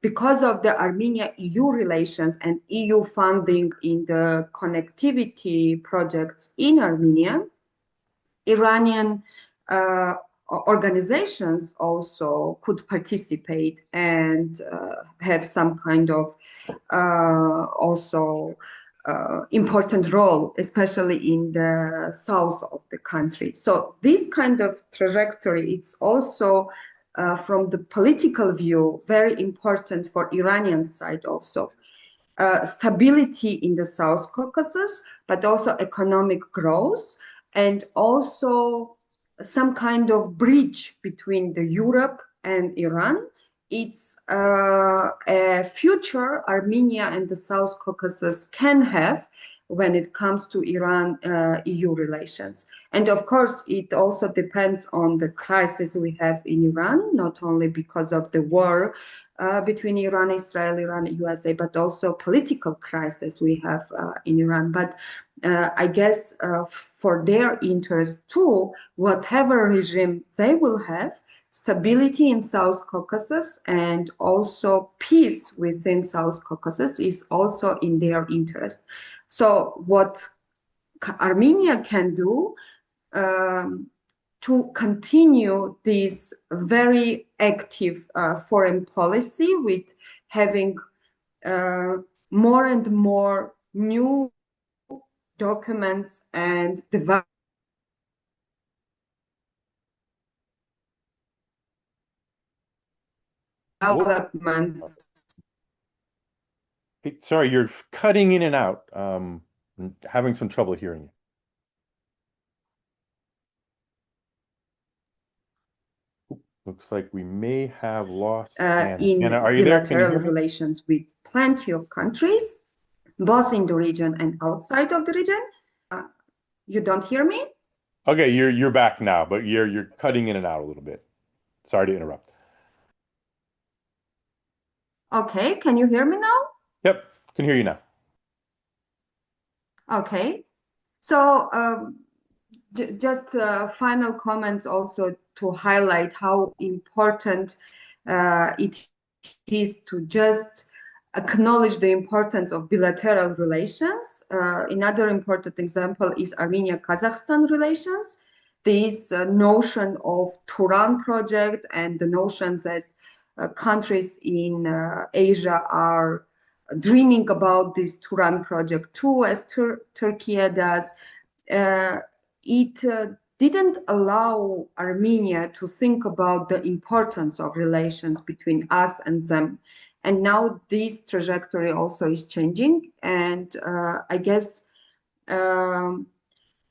because of the Armenia-EU relations and EU funding in the connectivity projects in Armenia, Iranian organizations also could participate and have some kind of also important role, especially in the south of the country. So this kind of trajectory, it's also from the political view, very important for Iranian side also. Stability in the South Caucasus, but also economic growth, and also some kind of bridge between the Europe and Iran. It's a future Armenia and the South Caucasus can have when it comes to Iran-EU relations. And of course, it also depends on the crisis we have in Iran, not only because of the war between Iran, Israel, Iran, USA, but also political crisis we have in Iran. But I guess for their interest too, whatever regime they will have, stability in South Caucasus and also peace within South Caucasus is also in their interest. So what Armenia can do to continue this very active foreign policy with having more and more new documents and developments. Hey, sorry, you're cutting in and out. Having some trouble hearing you. Looks like we may have lost Anna. In Anna, are you there? Can you hear me? relations with plenty of countries, both in the region and outside of the region. You don't hear me? Okay, you're back now, but you're cutting in and out a little bit. Sorry to interrupt. Okay, can you hear me now? Yep, can hear you now. Okay, so just final comments also to highlight how important it is to just acknowledge the importance of bilateral relations. Another important example is Armenia-Kazakhstan relations. This notion of Turan project and the notion that countries in Asia are dreaming about this Turan project too, as Turkey does. It didn't allow Armenia to think about the importance of relations between us and them. And now this trajectory also is changing. And I guess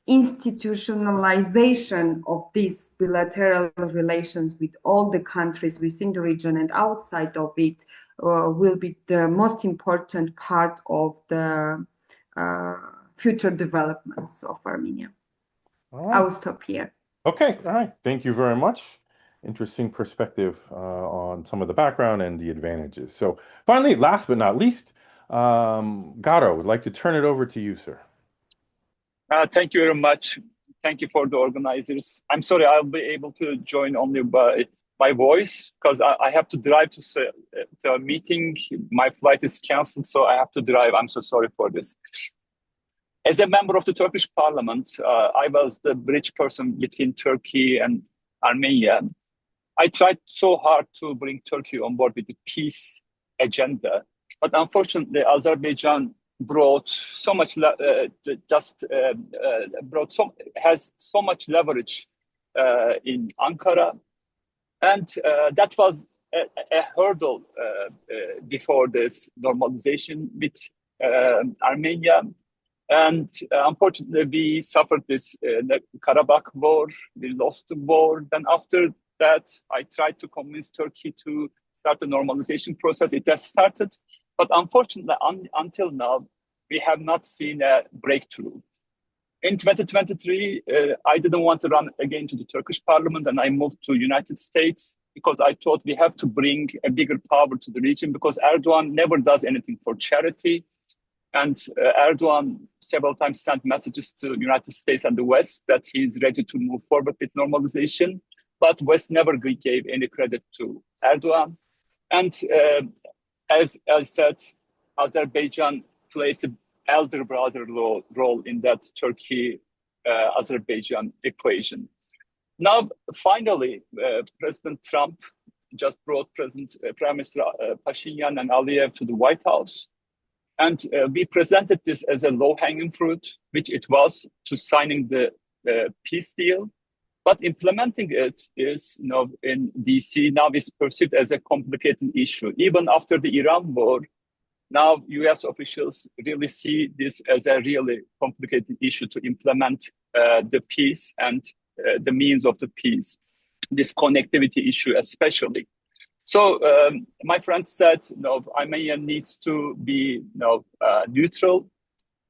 institutionalization of these bilateral relations with all the countries within the region and outside of it will be the most important part of the future developments of Armenia. All right. I will stop here. Okay, all right. Thank you very much. Interesting perspective on some of the background and the advantages. So finally, last but not least, Garo, would like to turn it over to you, sir. Thank you very much. Thank you for the organizers. I'm sorry, I'll be able to join only by my voice because I have to drive to a meeting. My flight is canceled, so I have to drive. I'm so sorry for this. As a member of the Turkish parliament, I was the bridge person between Turkey and Armenia. I tried so hard to bring Turkey on board with the peace agenda, but unfortunately, Azerbaijan brought so much, has so much leverage in Ankara, and that was a hurdle before this normalization with Armenia. And unfortunately, we suffered this Karabakh war. We lost the war. Then after that, I tried to convince Turkey to start the normalization process. It has started. But unfortunately, until now, we have not seen a breakthrough. In 2023, I didn't want to run again to the Turkish parliament, and I moved to United States because I thought we have to bring a bigger power to the region because Erdogan never does anything for charity. And Erdogan several times sent messages to the United States and the West that he's ready to move forward with normalization. But West never gave any credit to Erdogan. And as I said, Azerbaijan played the elder brother role in that Turkey-Azerbaijan equation. Now, finally, President Trump just brought Prime Minister Pashinyan and Aliyev to the White House. And we presented this as a low-hanging fruit, which it was, to signing the peace deal. But implementing it is, in DC now is perceived as a complicated issue. Even after the Iran war, now US officials really see this as a really complicated issue to implement the peace and the means of the peace, this connectivity issue especially. So my friend said, Armenia needs to be neutral,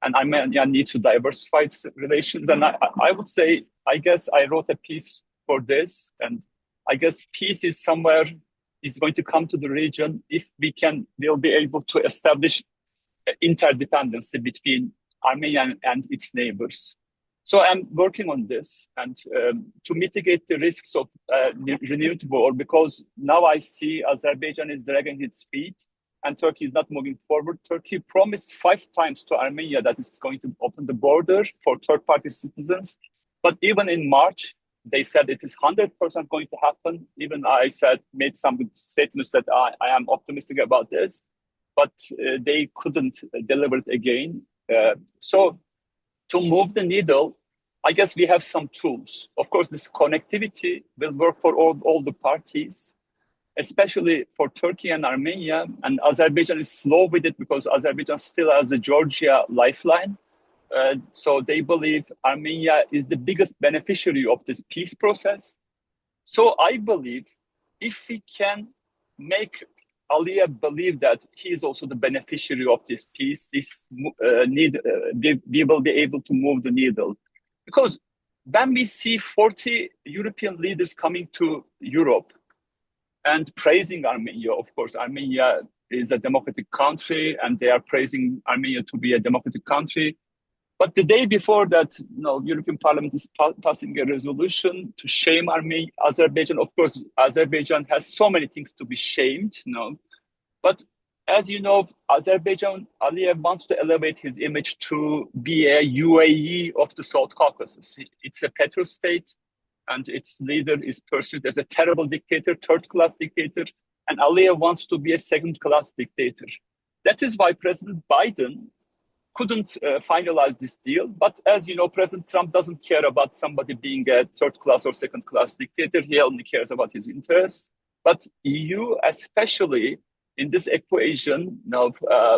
and Armenia needs to diversify its relations. And I would say, I guess I wrote a piece for this, and I guess peace is going to come to the region if we'll be able to establish interdependency between Armenia and its neighbors. So I'm working on this and to mitigate the risks of renewed war, because now I see Azerbaijan is dragging its feet and Turkey is not moving forward. Turkey promised 5 times to Armenia that it's going to open the border for third-party citizens. But even in March, They said it is 100% going to happen. Even I made some statements that I am optimistic about this, but they couldn't deliver it again. So to move the needle, I guess we have some tools. Of course, this connectivity will work for all the parties, especially for Turkey and Armenia. And Azerbaijan is slow with it because Azerbaijan still has the Georgia lifeline. So they believe Armenia is the biggest beneficiary of this peace process. So I believe if we can make Aliyev believe that he is also the beneficiary of this peace, we will be able to move the needle. Because when we see 40 European leaders coming to Europe and praising Armenia, of course, Armenia is a democratic country and they are praising Armenia to be a democratic country. But the day before that, European Parliament is passing a resolution to shame Azerbaijan. Of course, Azerbaijan has so many things to be shamed, But as you know, Azerbaijan, Aliyev wants to elevate his image to be a UAE of the South Caucasus. It's a petrostate, and its leader is perceived as a terrible dictator, third-class dictator, and Aliyev wants to be a second-class dictator. That is why President Biden couldn't finalize this deal. But as you know, President Trump doesn't care about somebody being a third-class or second-class dictator. He only cares about his interests. But EU, especially in this equation,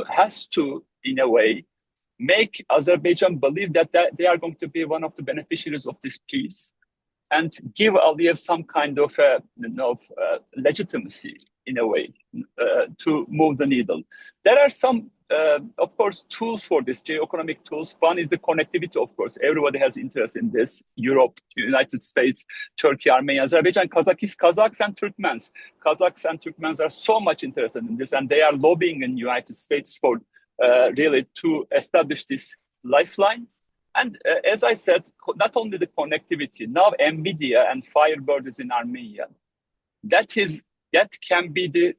has to, in a way, make Azerbaijan believe that they are going to be one of the beneficiaries of this peace and give Aliyev some kind of legitimacy, in a way, to move the needle. There are some of course, tools for this, geoeconomic tools. One is the connectivity, of course. Everybody has interest in this. Europe, United States, Turkey, Armenia, Azerbaijan, Kazakhs and Turkmens. Kazakhs and Turkmens are so much interested in this, and they are lobbying in the United States for really to establish this lifeline. And as I said, not only the connectivity, now NVIDIA and Firebird is in Armenia. That can be the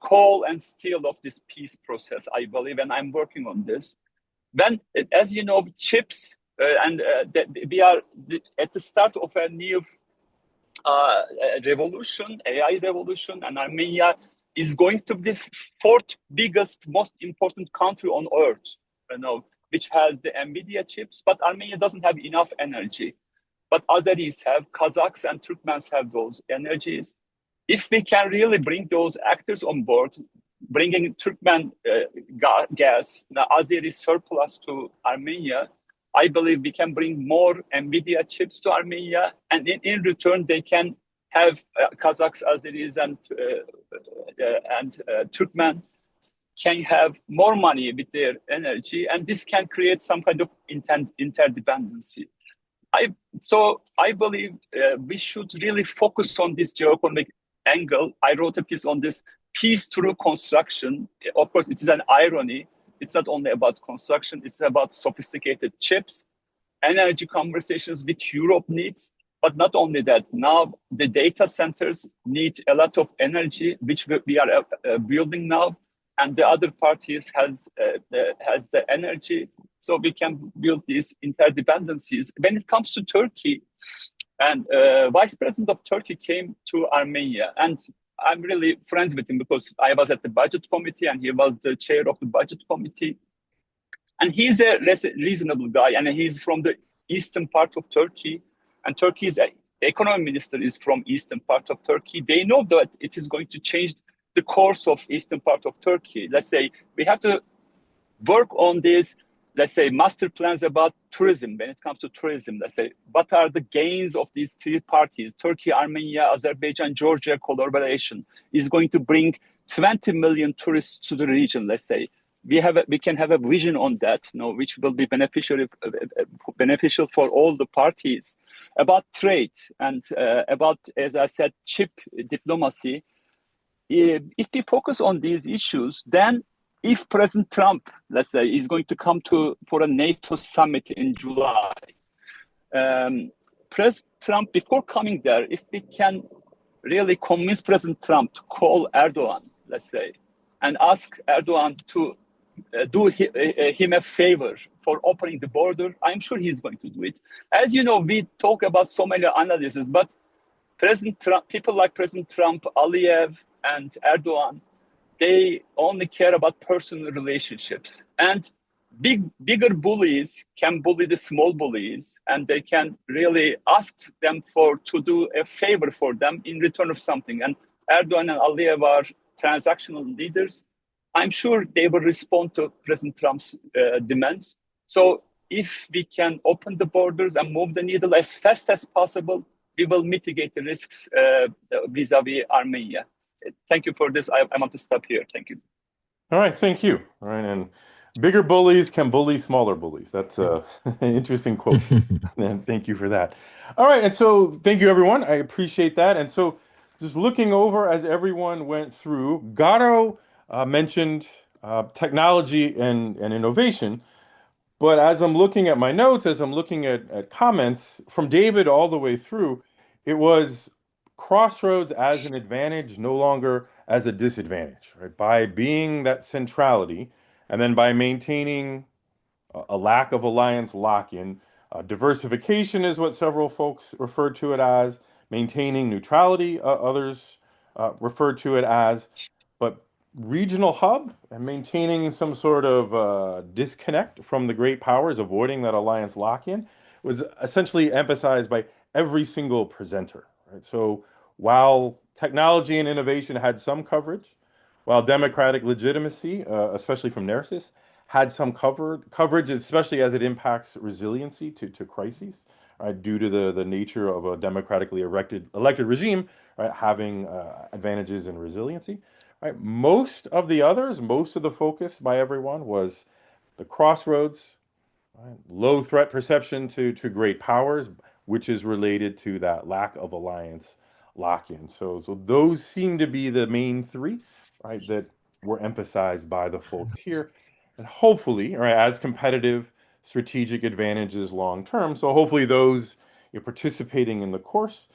coal and steel of this peace process, I believe, and I'm working on this. When, as you know, chips, we are at the start of a new revolution, AI revolution, and Armenia is going to be the fourth biggest, most important country on earth, which has the NVIDIA chips, but Armenia doesn't have enough energy. But Azeris have, Kazakhs and Turkmens have those energies. If we can really bring those actors on board, bringing Turkmen gas, the Azeri surplus to Armenia, I believe we can bring more NVIDIA chips to Armenia, and in return, they can have Kazakhs, Azeris, and Turkmen can have more money with their energy, and this can create some kind of interdependency. So I believe we should really focus on this geoeconomic angle. I wrote a piece on this peace through construction. Of course, it is an irony. It's not only about construction, it's about sophisticated chips, energy conversations which Europe needs. But not only that, now the data centers need a lot of energy, which we are building now, and the other parties has the energy, so we can build these interdependencies. When it comes to Turkey, and Vice President of Turkey came to Armenia, and I'm really friends with him because I was at the budget committee and he was the chair of the budget committee. And he's a reasonable guy, and he's from the eastern part of Turkey, and Turkey's economy minister is from eastern part of Turkey. They know that it is going to change the course of eastern part of Turkey. Let's say we have to work on this, let's say, master plans about tourism. When it comes to tourism, let's say, what are the gains of these three parties? Turkey, Armenia, Azerbaijan, Georgia collaboration is going to bring 20 million tourists to the region, let's say. We can have a vision on that, which will be beneficial for all the parties. About trade and about, as I said, chip diplomacy. If we focus on these issues, then if President Trump, let's say, is going to come for a NATO summit in July, President Trump, before coming there, if we can really convince President Trump to call Erdogan, let's say, and ask Erdogan to do him a favor for opening the border, I'm sure he's going to do it. As you know, we talk about so many analyses, but President Trump, people like President Trump, Aliyev, and Erdogan, they only care about personal relationships. And bigger bullies can bully the small bullies, and they can really ask them to do a favor for them in return of something. And Erdogan and Aliyev are transactional leaders. I'm sure they will respond to President Trump's demands. So if we can open the borders and move the needle as fast as possible, we will mitigate the risks vis-a-vis Armenia. Thank you for this. I want to stop here. Thank you. All right, thank you. All right, and bigger bullies can bully smaller bullies. That's an interesting quote. And thank you for that. All right, and so thank you, everyone. I appreciate that. And so just looking over as everyone went through, Garo mentioned technology and innovation. But as I'm looking at my notes, as I'm looking at comments from David all the way through, it was crossroads as an advantage, no longer as a disadvantage, right? By being that centrality and then by maintaining a lack of alliance lock-in. Diversification is what several folks refer to it as. Maintaining neutrality, others refer to it as. But regional hub and maintaining some sort of disconnect from the great powers, avoiding that alliance lock-in, was essentially emphasized by every single presenter. Right? So while technology and innovation had some coverage, while democratic legitimacy, especially from Narcissus, had some coverage, especially as it impacts resiliency to crises, right, due to the nature of a democratically elected regime, right, having advantages in resiliency. Right, most of the focus by everyone was the crossroads, right, low threat perception to great powers, which is related to that lack of alliance lock-in. So those seem to be the main three, right, that were emphasized by the folks here, and hopefully, right, as competitive strategic advantages long term. So hopefully those participating in the course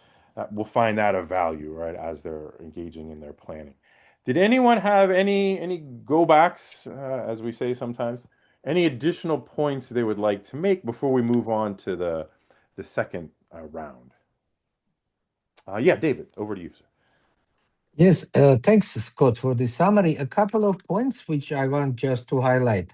will find that of value, right, as they're engaging in their planning. Did anyone have any go backs, as we say sometimes, any additional points they would like to make before we move on to the second round? Yeah, David, over to you, sir. Yes, thanks, Scott, for the summary. A couple of points which I want just to highlight.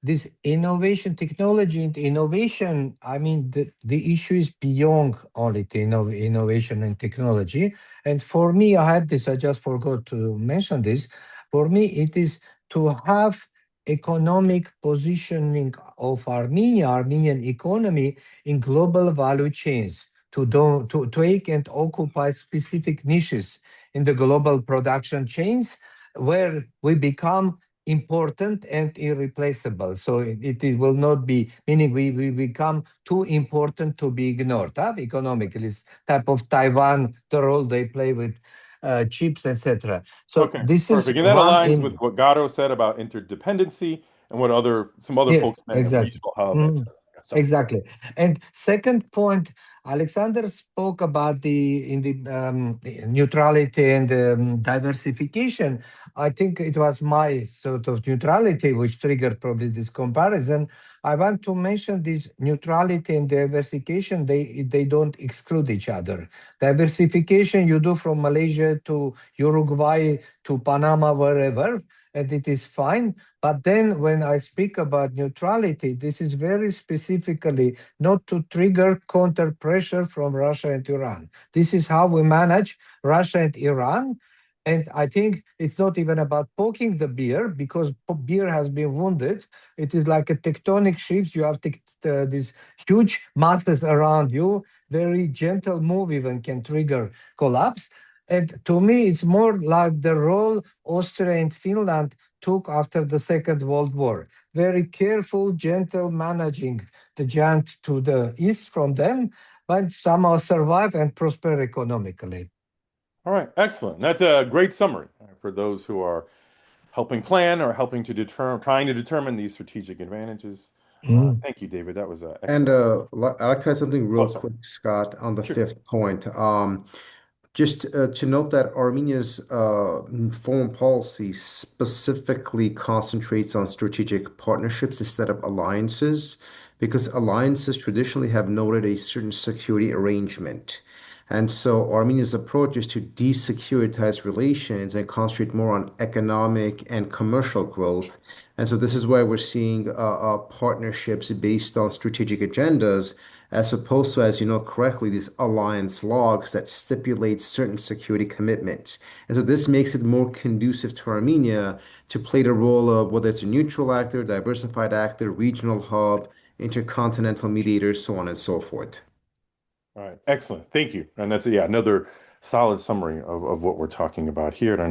This innovation, technology and innovation, I mean, the issue is beyond only the innovation and technology. And for me, I just forgot to mention this. For me, it is to have economic positioning of Armenian economy in global value chains, to take and occupy specific niches in the global production chains where we become important and irreplaceable. So it will not be, meaning we become too important to be ignored, economically. This type of Taiwan, the role they play with chips, etc. So okay, this perfect. is And that one aligns with what Garo said about interdependency and what some other folks meant, exactly. regional hub, etc. So, Exactly. And second point, Alexander spoke about the neutrality and diversification. I think it was my sort of neutrality which triggered probably this comparison. I want to mention this neutrality and diversification, they don't exclude each other. Diversification you do from Malaysia to Uruguay to Panama, wherever, and it is fine. But then when I speak about neutrality, this is very specifically not to trigger counter pressure from Russia and Iran. This is how we manage Russia and Iran. And I think it's not even about poking the bear, because bear has been wounded. It is like a tectonic shift. You have these huge masses around you. Very gentle move even can trigger collapse. And to me, it's more like the role Austria and Finland took after the Second World War. Very careful, gentle managing the giant to the east from them, but somehow survive and prosper economically. all right, excellent. That's a great summary for those who are helping plan or helping to trying to determine these strategic advantages. Thank you, David. That was excellent. And I'd like to add something real sorry. quick, Scott, on the Sure. fifth point. Just to note that Armenia's foreign policy specifically concentrates on strategic partnerships instead of alliances, because alliances traditionally have noted a certain security arrangement. And so Armenia's approach is to desecuritize relations and concentrate more on economic and commercial growth. And so this is why we're seeing partnerships based on strategic agendas, as opposed to, as you know correctly, these alliance logs that stipulate certain security commitments. And so this makes it more conducive to Armenia to play the role of whether it's a neutral actor, diversified actor, regional hub, intercontinental mediator, so on and so forth. All right, excellent. Thank you. And that's, yeah, another solid summary of what we're talking about here, and a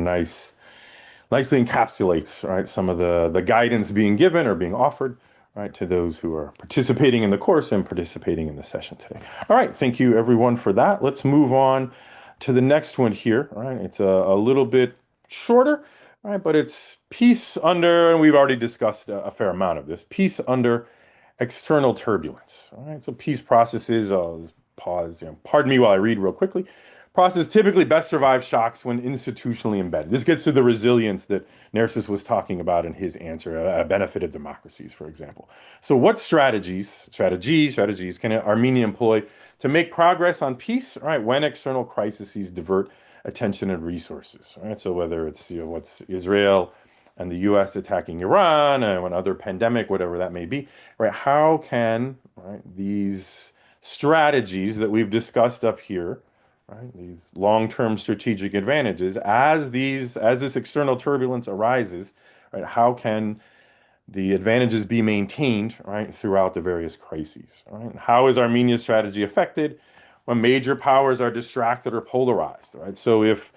nicely encapsulates, right, some of the guidance being given or being offered, right, to those who are participating in the course and participating in the session today. All right, thank you everyone for that. Let's move on to the next one here. All right, it's a little bit shorter, right, but it's peace under, and we've already discussed a fair amount of this, peace under external turbulence. All right, so peace processes, pause, pardon me while I read real quickly. Process typically best survive shocks when institutionally embedded. This gets to the resilience that Nerses was talking about in his answer, a benefit of democracies, for example. So what strategies can Armenia employ to make progress on peace, right, when external crises divert attention and resources, right? So whether it's, what's Israel and the US attacking Iran, and when other pandemic, whatever that may be, right? How can, right, these strategies that we've discussed up here, right, these long-term strategic advantages, as this external turbulence arises, right, how can the advantages be maintained, right, throughout the various crises, right? How is Armenia's strategy affected when major powers are distracted or polarized, right? So if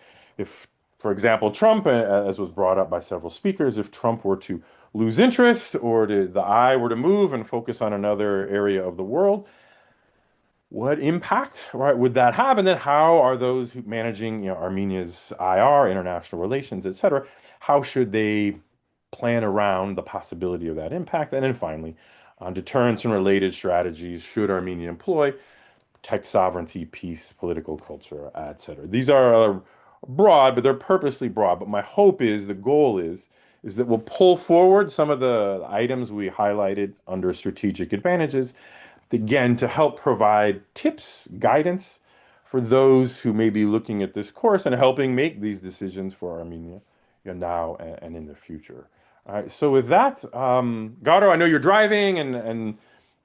for example, Trump, as was brought up by several speakers, if Trump were to lose interest, or the eye were to move and focus on another area of the world, what impact, right, would that have? And then how are those who managing, Armenia's IR, international relations, etc., how should they plan around the possibility of that impact? And then finally, on deterrence and related strategies, should Armenia employ protect sovereignty, peace, political culture, etc. These are broad, but they're purposely broad. But my hope is, the goal is that we'll pull forward some of the items we highlighted under strategic advantages, again, to help provide tips, guidance for those who may be looking at this course and helping make these decisions for Armenia, now and in the future. All right. So with that, Garo, I know you're driving and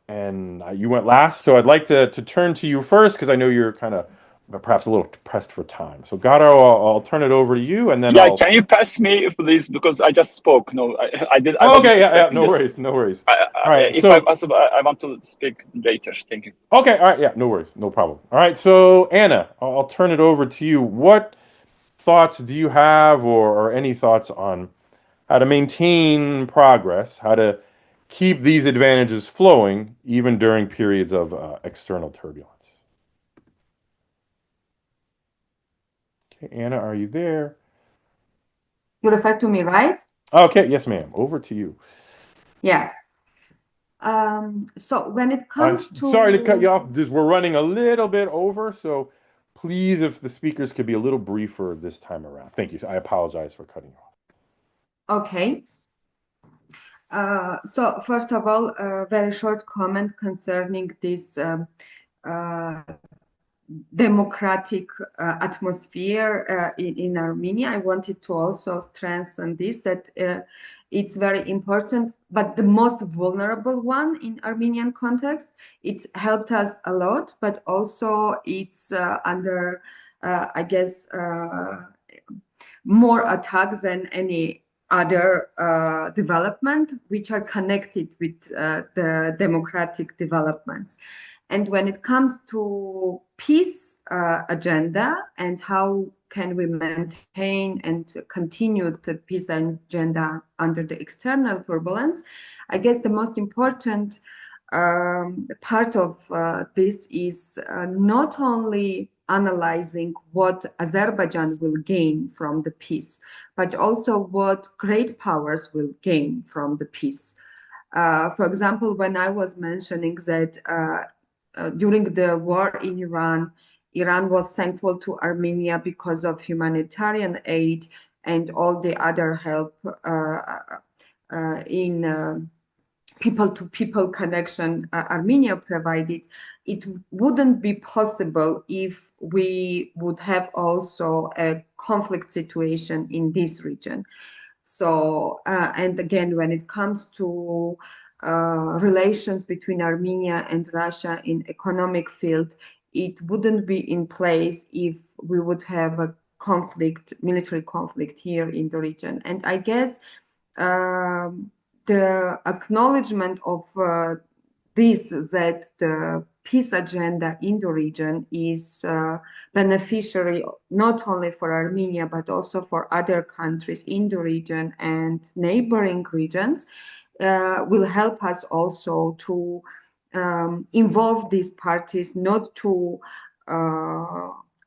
you went last, so I'd like to turn to you first, because I know you're kind of perhaps a little pressed for time. So Garo, I'll turn it over to you, and then yeah, can you pass me, please, because I just spoke. No, I did. I wasn't okay, yeah, expecting no this. worries. All right, if so possible, I want to speak later. Thank you. okay, all right, yeah, no worries, no problem. All right, so Anna, I'll turn it over to you. What thoughts do you have, or any thoughts on how to maintain progress, how to keep these advantages flowing even during periods of external turbulence? Okay, Anna, are you there? You refer to me, right? Okay, yes, ma'am. Over to you. Yeah. So when it comes to... Sorry to cut you off. We're running a little bit over, so please, if the speakers could be a little briefer this time around. Thank you. I apologize for cutting you off. Okay. So first of all, a very short comment concerning this democratic atmosphere in Armenia. I wanted to also strengthen this, that it's very important, but the most vulnerable one in Armenian context. It helped us a lot, but also it's under, I guess, more attacks than any other development, which are connected with the democratic developments. And when it comes to peace agenda and how can we maintain and continue the peace agenda under the external turbulence, I guess the most important part of this is not only analyzing what Azerbaijan will gain from the peace, but also what great powers will gain from the peace. For example, when I was mentioning that during the war in Iran, Iran was thankful to Armenia because of humanitarian aid and all the other help in people-to-people connection Armenia provided. It wouldn't be possible if we would have also a conflict situation in this region. So, and again, when it comes to relations between Armenia and Russia in economic field, it wouldn't be in place if we would have a conflict, military conflict here in the region. And I guess the acknowledgement of this, that the peace agenda in the region is beneficiary not only for Armenia, but also for other countries in the region and neighboring regions, will help us also to involve these parties not to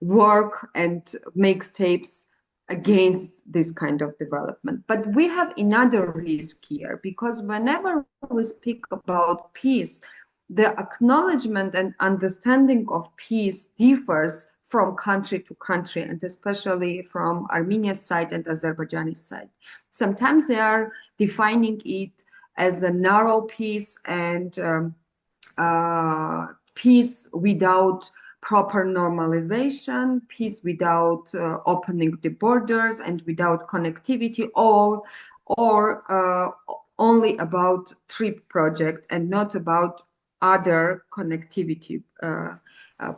work and make steps against this kind of development. But we have another risk here, because whenever we speak about peace, the acknowledgement and understanding of peace differs from country to country, and especially from Armenia's side and Azerbaijani side. Sometimes they are defining it as a narrow peace and peace without proper normalization, peace without opening the borders and without connectivity, or only about trip project and not about other connectivity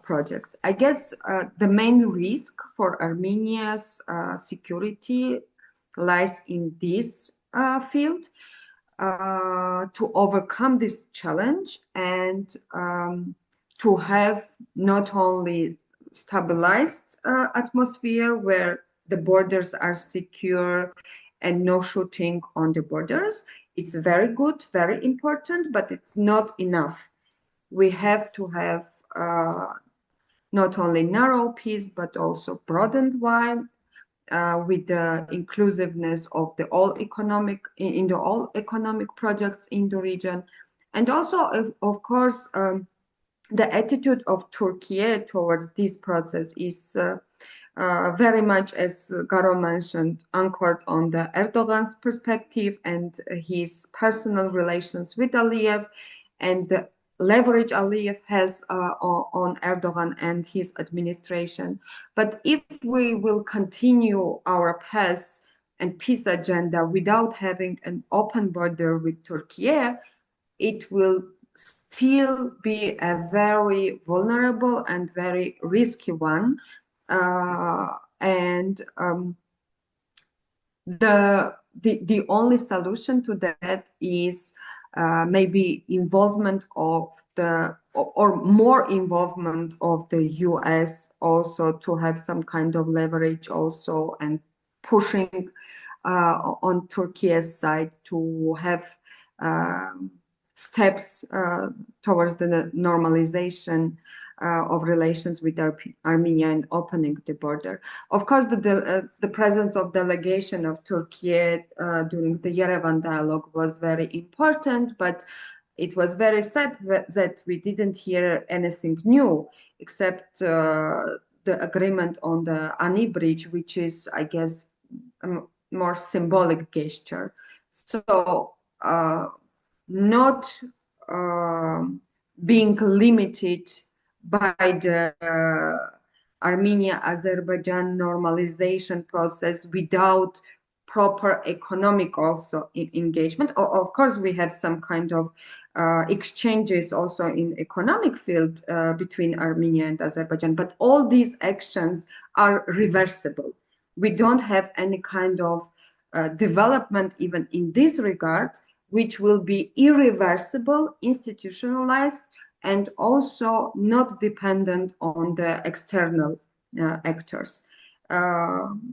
projects. I guess the main risk for Armenia's security lies in this field. To overcome this challenge and to have not only stabilized atmosphere where the borders are secure and no shooting on the borders. It's very good, very important, but it's not enough. We have to have not only narrow peace, but also broadened one, with the inclusiveness of the all economic projects in the region, and also of course the attitude of Turkey towards this process is very much, as Garo mentioned, anchored on the Erdogan's perspective and his personal relations with Aliyev and the leverage Aliyev has on Erdogan and his administration. But if we will continue our path and peace agenda without having an open border with Turkey, it will still be a very vulnerable and very risky one. The only solution to that is maybe involvement of or more involvement of the US also, to have some kind of leverage also, and pushing on Turkey's side to have steps towards the normalization of relations with Armenia and opening the border. Of course, the presence of delegation of Turkey during the Yerevan dialogue was very important, but it was very sad that we didn't hear anything new except the agreement on the Ani Bridge, which is, I guess, a more symbolic gesture. So not being limited by the Armenia-Azerbaijan normalization process without proper economic also engagement. Of course, we have some kind of exchanges also in economic field between Armenia and Azerbaijan, but all these actions are reversible. We don't have any kind of development even in this regard, which will be irreversible, institutionalized, and also not dependent on the external actors.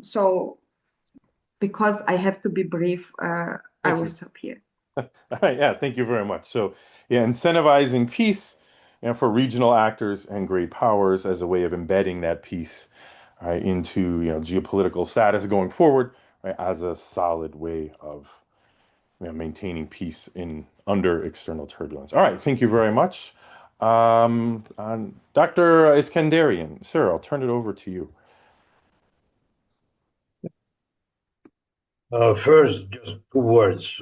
So, because I have to be brief, I will stop here. All right, yeah, thank you very much. So, yeah, incentivizing peace for regional actors and great powers as a way of embedding that peace into geopolitical status going forward, right, as a solid way of maintaining peace under external turbulence. All right, thank you very much. Dr. Iskandarian, sir, I'll turn it over to you. First, just two words.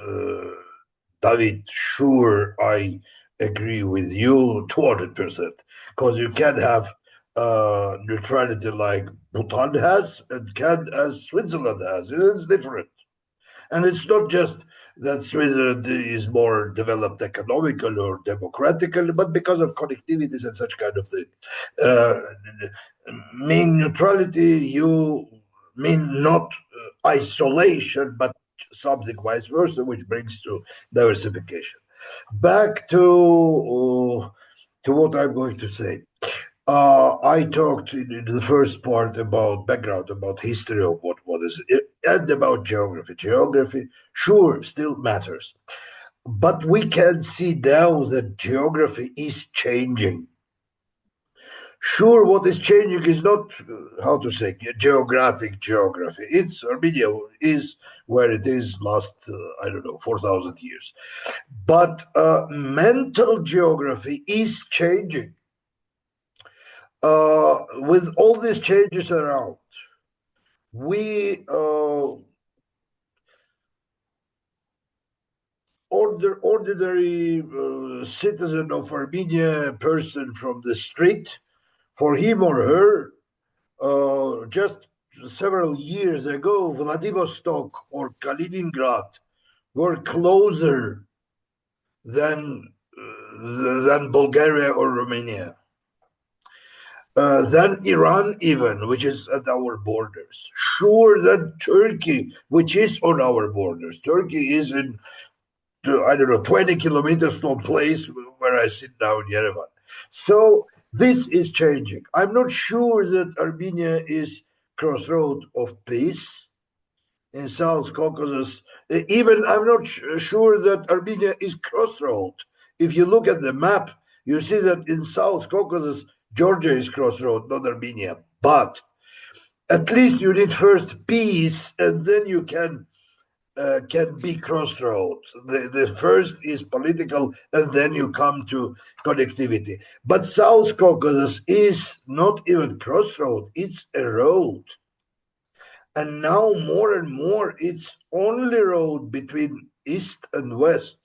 David, sure, I agree with you 200%, because you can have neutrality like Bhutan has and can as Switzerland has. It is different. And it's not just that Switzerland is more developed economically or democratically, but because of connectivities and such kind of thing. Mean neutrality, you mean not isolation, but something vice versa, which brings to diversification. Back to what I'm going to say. I talked in the first part about background, about history of what is it, and about geography. Geography, sure, still matters. But we can see now that geography is changing. Sure, what is changing is not, how to say, geographic geography. It's Armenia is where it is last, I don't know, 4,000 years. But mental geography is changing. With all these changes around, we ordinary citizen of Armenia, person from the street, for him or her, just several years ago, Vladivostok or Kaliningrad were closer than Bulgaria or Romania. Than Iran even, which is at our borders. Sure, than Turkey, which is on our borders. Turkey is in, I don't know, 20 kilometers from place where I sit now in Yerevan. So this is changing. I'm not sure that Armenia is crossroad of peace in South Caucasus. Even I'm not sure that Armenia is crossroad. If you look at the map, you see that in South Caucasus, Georgia is crossroad, not Armenia. But at least you need first peace, and then you can be crossroads. The first is political, and then you come to connectivity. But South Caucasus is not even crossroad; it's a road. And now more and more, it's only road between east and west.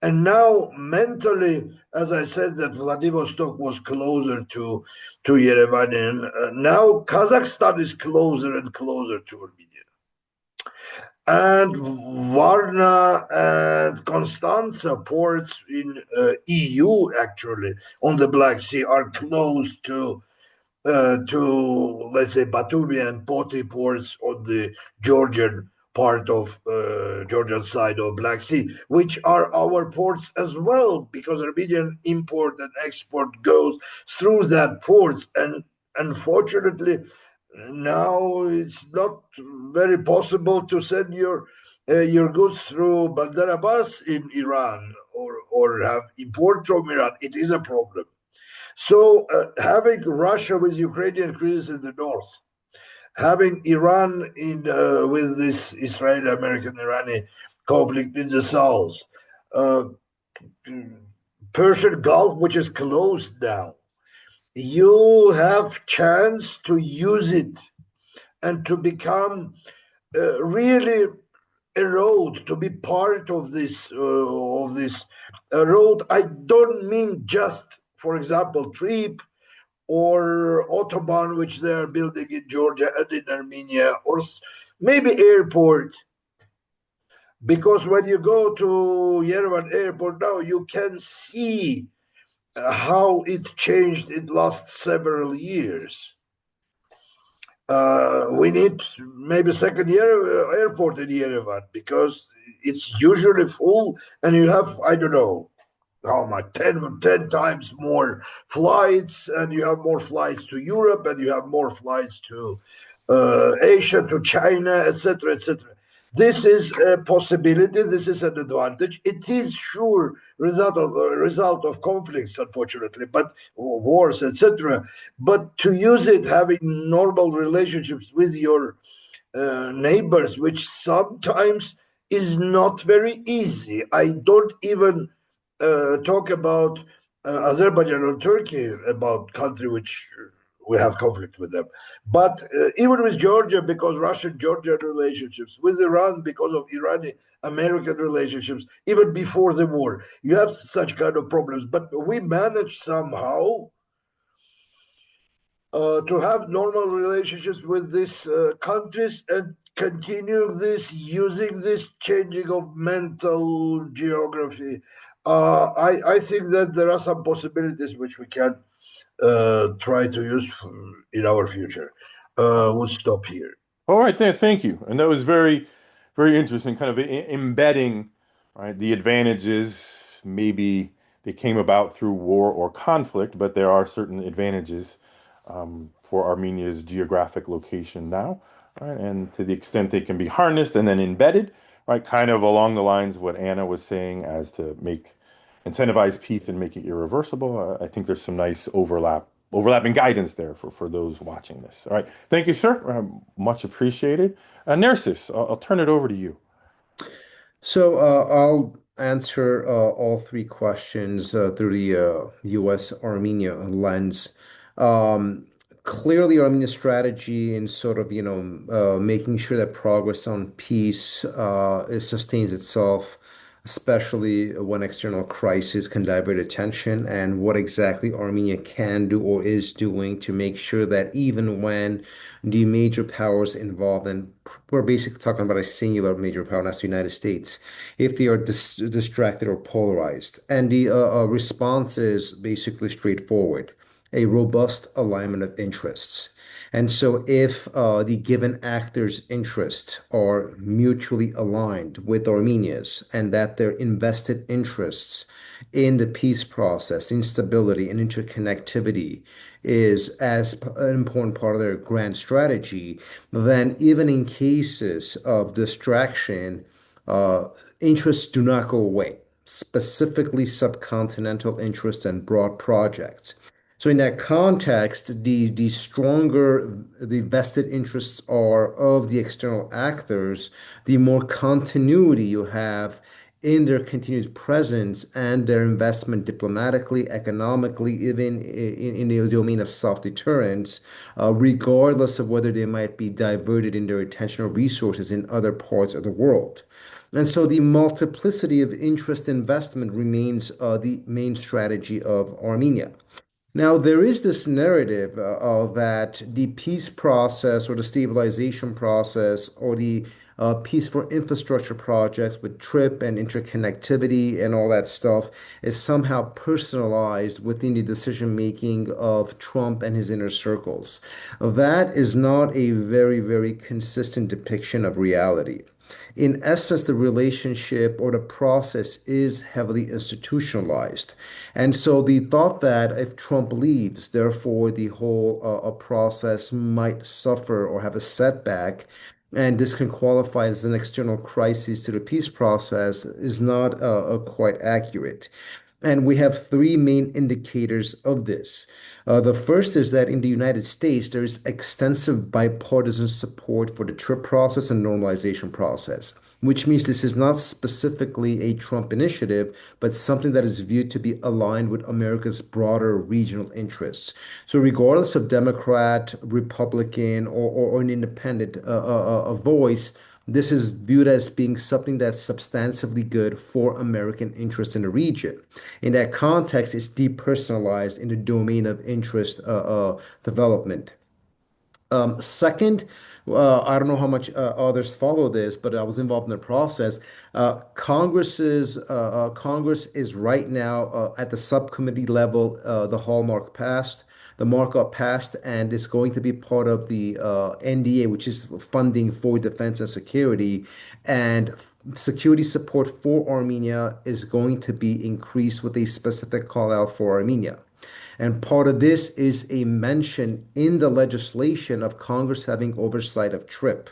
And now mentally, as I said, that Vladivostok was closer to Yerevan, and now Kazakhstan is closer and closer to Armenia. And Varna and Constanza ports in EU, actually, on the Black Sea, are close to let's say, Batumi and Poti ports on the Georgian part of Georgian side of Black Sea, which are our ports as well, because Armenian import and export goes through that ports. And unfortunately, now it's not very possible to send your goods through Bandar Abbas in Iran or have import from Iran. It is a problem. So having Russia with Ukrainian crisis in the north, having Iran in with this Israeli-American-Iranian conflict in the south, Persian Gulf, which is closed now, you have chance to use it and to become really a road, to be part of this road. I don't mean just, for example, trip or autobahn, which they are building in Georgia and in Armenia, or maybe airport. Because when you go to Yerevan airport now, you can see how it changed in the last several years. We need maybe second year airport in Yerevan, because it's usually full, and you have, I don't know, how much, 10 times more flights, and you have more flights to Europe, and you have more flights to Asia, to China, etc., etc. This is a possibility. This is an advantage. It is sure result of conflicts, unfortunately, but wars, etc. But to use it, having normal relationships with your neighbors, which sometimes is not very easy. I don't even talk about Azerbaijan or Turkey about country which we have conflict with them. But even with Georgia, because Russian-Georgian relationships, with Iran, because of Iranian-American relationships, even before the war, you have such kind of problems. But we managed somehow to have normal relationships with these countries and continue this, using this changing of mental geography. I think that there are some possibilities which we can try to use in our future. We'll stop here. All right, thank you. And that was very, very interesting, kind of embedding, right, the advantages. Maybe they came about through war or conflict, but there are certain advantages for Armenia's geographic location now, right? And to the extent they can be harnessed and then embedded, right, kind of along the lines of what Anna was saying as to incentivize peace and make it irreversible. I think there's some nice overlapping guidance there for those watching this. All right. Thank you, sir. Much appreciated. Nersis, I'll turn it over to you. So I'll answer all three questions through the U.S.-Armenia lens. Clearly, Armenia's strategy in sort of, making sure that progress on peace sustains itself, especially when external crises can divert attention, and what exactly Armenia can do or is doing to make sure that even when the major powers involved, and we're basically talking about a singular major power, that's the United States, if they are distracted or polarized. And the response is basically straightforward: a robust alignment of interests. And so, if the given actors' interests are mutually aligned with Armenia's, and that their invested interests in the peace process, instability, and interconnectivity is as an important part of their grand strategy, then even in cases of distraction, interests do not go away, specifically subcontinental interests and broad projects. So in that context, the stronger the vested interests are of the external actors, the more continuity you have in their continued presence and their investment diplomatically, economically, even in the domain of self-deterrence, regardless of whether they might be diverted in their attention or resources in other parts of the world. And so the multiplicity of interest investment remains the main strategy of Armenia. Now, there is this narrative that the peace process or the stabilization process or the peace for infrastructure projects with TRIP and interconnectivity and all that stuff is somehow personalized within the decision making of Trump and his inner circles. That is not a very, very consistent depiction of reality. In essence, the relationship or the process is heavily institutionalized. And so the thought that if Trump leaves, therefore the whole process might suffer or have a setback, and this can qualify as an external crisis to the peace process is not quite accurate. And we have three main indicators of this. The first is that in the United States, there is extensive bipartisan support for the TRIP process and normalization process, which means this is not specifically a Trump initiative, but something that is viewed to be aligned with America's broader regional interests. So regardless of Democrat, Republican, or an independent voice, this is viewed as being something that's substantively good for American interests in the region. In that context, it's depersonalized in the domain of interest development. Second, I don't know how much others follow this, but I was involved in the process. Congress is right now at the subcommittee level. The markup passed, and is going to be part of the NDA, which is funding for defense and security. And security support for Armenia is going to be increased with a specific call out for Armenia. And part of this is a mention in the legislation of Congress having oversight of TRIP.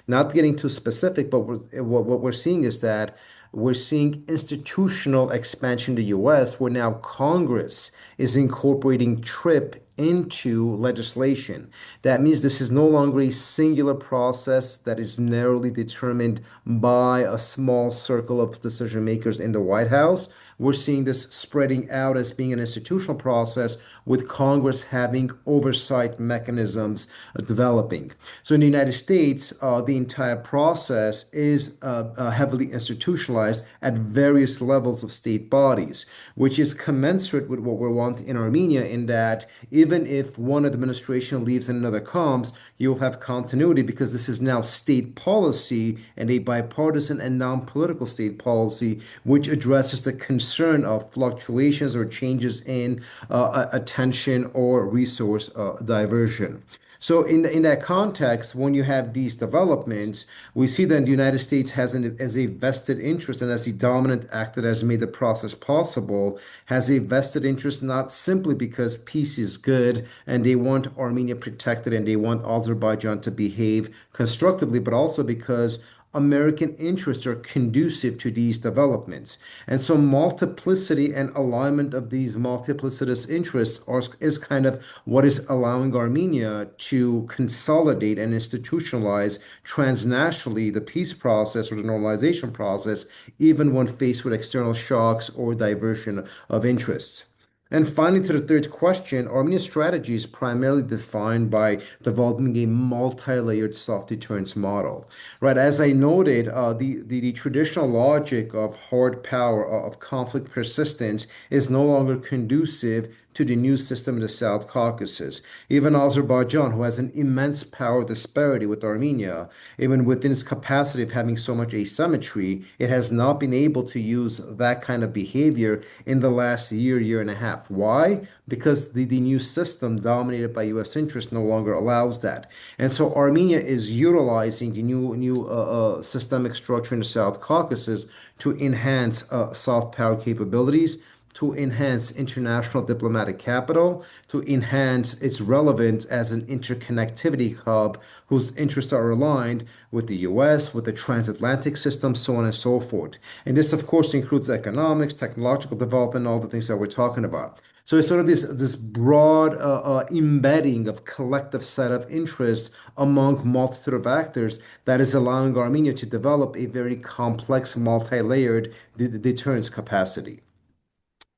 Not getting too specific, but what we're seeing is that we're seeing institutional expansion in the US, where now Congress is incorporating TRIP into legislation. That means this is no longer a singular process that is narrowly determined by a small circle of decision makers in the White House. We're seeing this spreading out as being an institutional process with Congress having oversight mechanisms developing. So in the United States, the entire process is heavily institutionalized at various levels of state bodies, which is commensurate with what we want in Armenia, in that even if one administration leaves and another comes, you'll have continuity because this is now state policy and a bipartisan and non-political state policy, which addresses the concern of fluctuations or changes in attention or resource diversion. So in that context, when you have these developments, we see that the United States has as a vested interest, and as the dominant actor that has made the process possible, has a vested interest not simply because peace is good and they want Armenia protected and they want Azerbaijan to behave constructively, but also because American interests are conducive to these developments. And so multiplicity and alignment of these multiplicitous interests is kind of what is allowing Armenia to consolidate and institutionalize transnationally the peace process or the normalization process, even when faced with external shocks or diversion of interests. And finally, to the third question, Armenia's strategy is primarily defined by developing a multi-layered self-deterrence model. Right, as I noted, the traditional logic of hard power, of conflict persistence, is no longer conducive to the new system in the South Caucasus. Even Azerbaijan, who has an immense power disparity with Armenia, even within its capacity of having so much asymmetry, it has not been able to use that kind of behavior in the last year and a half. Why? Because the new system dominated by U.S. interests no longer allows that. And so Armenia is utilizing the new systemic structure in the South Caucasus to enhance soft power capabilities, to enhance international diplomatic capital, to enhance its relevance as an interconnectivity hub whose interests are aligned with the US, with the transatlantic system, so on and so forth. And this, of course, includes economics, technological development, all the things that we're talking about. So it's sort of this broad embedding of collective set of interests among multitude of actors that is allowing Armenia to develop a very complex, multi-layered deterrence capacity.